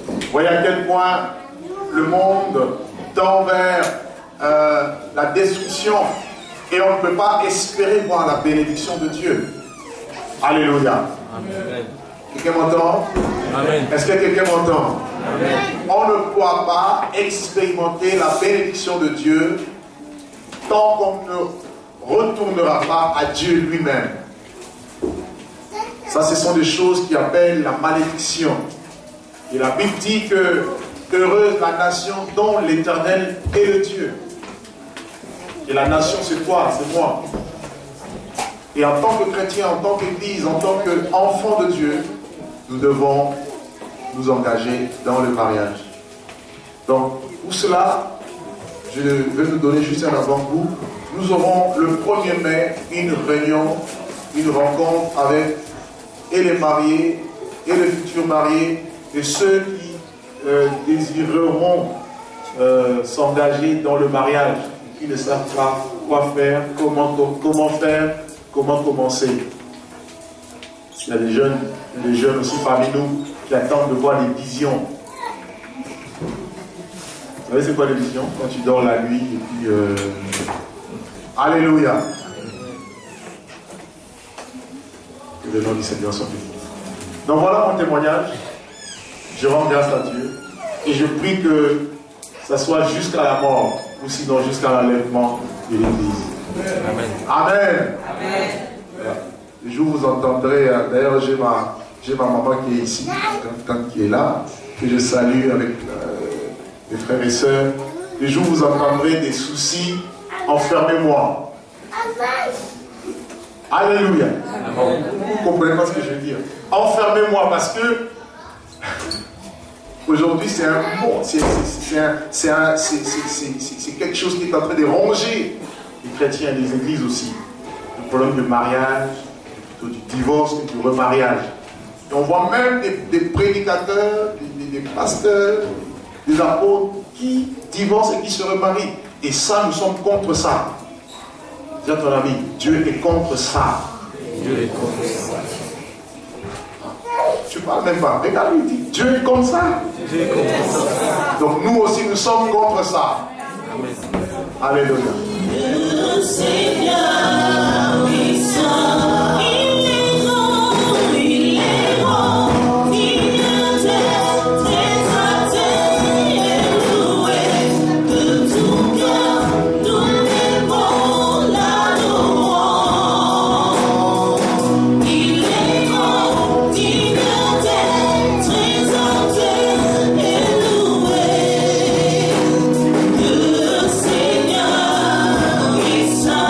Vous voyez à quel point le monde tend vers la destruction et on ne peut pas espérer voir la bénédiction de Dieu. Alléluia. Amen. Quelqu'un m'entend? Est-ce que quelqu'un m'entend? On ne pourra pas expérimenter la bénédiction de Dieu tant qu'on ne retournera pas à Dieu lui-même. Ça, ce sont des choses qui appellent la malédiction. Et la Bible dit que heureuse la nation dont l'Éternel est le Dieu. Et la nation, c'est toi, c'est moi. Et en tant que chrétien, en tant qu'Église, en tant qu'enfant de Dieu, nous devons nous engager dans le mariage. Donc, pour cela, je vais nous donner juste un avant-goût. Nous aurons le 1er mai une réunion, une rencontre avec et les mariés, et les futurs mariés, et ceux qui désireront s'engager dans le mariage, qui ne savent pas quoi faire, comment faire, comment commencer. Il y a des jeunes aussi parmi nous qui attendent de voir des visions. Vous savez c'est quoi les visions? Quand tu dors la nuit et puis... Alléluia. Que le nom du Seigneur soit béni. Donc voilà mon témoignage. Je rends grâce à Dieu. Et je prie que ça soit jusqu'à la mort, ou sinon jusqu'à l'enlèvement de l'Église. Amen. Amen. Amen. Voilà. Le jour où vous entendrez, d'ailleurs j'ai ma maman qui est ici, qui est là, que je salue avec mes frères et sœurs. Le jour où vous entendrez des soucis, enfermez-moi. Alléluia. Vous comprenez pas ce que je veux dire? Enfermez-moi parce que aujourd'hui c'est un mot, c'est quelque chose qui est en train de ronger les chrétiens et les églises aussi. Le problème du mariage, plutôt du divorce et du remariage. Et on voit même des prédicateurs, des pasteurs, des apôtres qui divorcent et qui se remarient. Et ça, nous sommes contre ça. Dis à ton ami, Dieu est contre ça. Dieu est contre ça. Tu parles même pas. Regarde, il dit, Dieu est contre ça. Dieu est contre ça. Donc nous aussi, nous sommes contre ça. Amen. Alléluia. Le Seigneur est saint, il est grand, il est grand, digne d'être exalté et loué. De tout cœur, nous lèvons l'adorons. Il est grand, digne d'être exalté et loué. Le Seigneur est saint.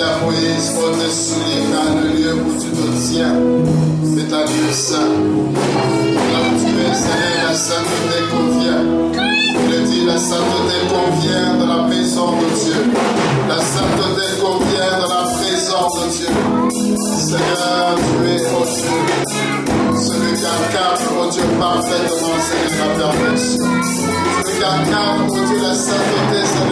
Seigneur Moïse, porte soulier car le lieu où tu te tiens, c'est un lieu saint. Là où tu es, Seigneur, la sainteté convient. Il dit, la sainteté convient dans la maison de Dieu. La sainteté convient dans la présence de Dieu. Seigneur, tu es, oh Dieu, celui qui incarne, oh Dieu, parfaitement, Seigneur, la perfection. Celui qui incarne, oh Dieu, la sainteté, Seigneur.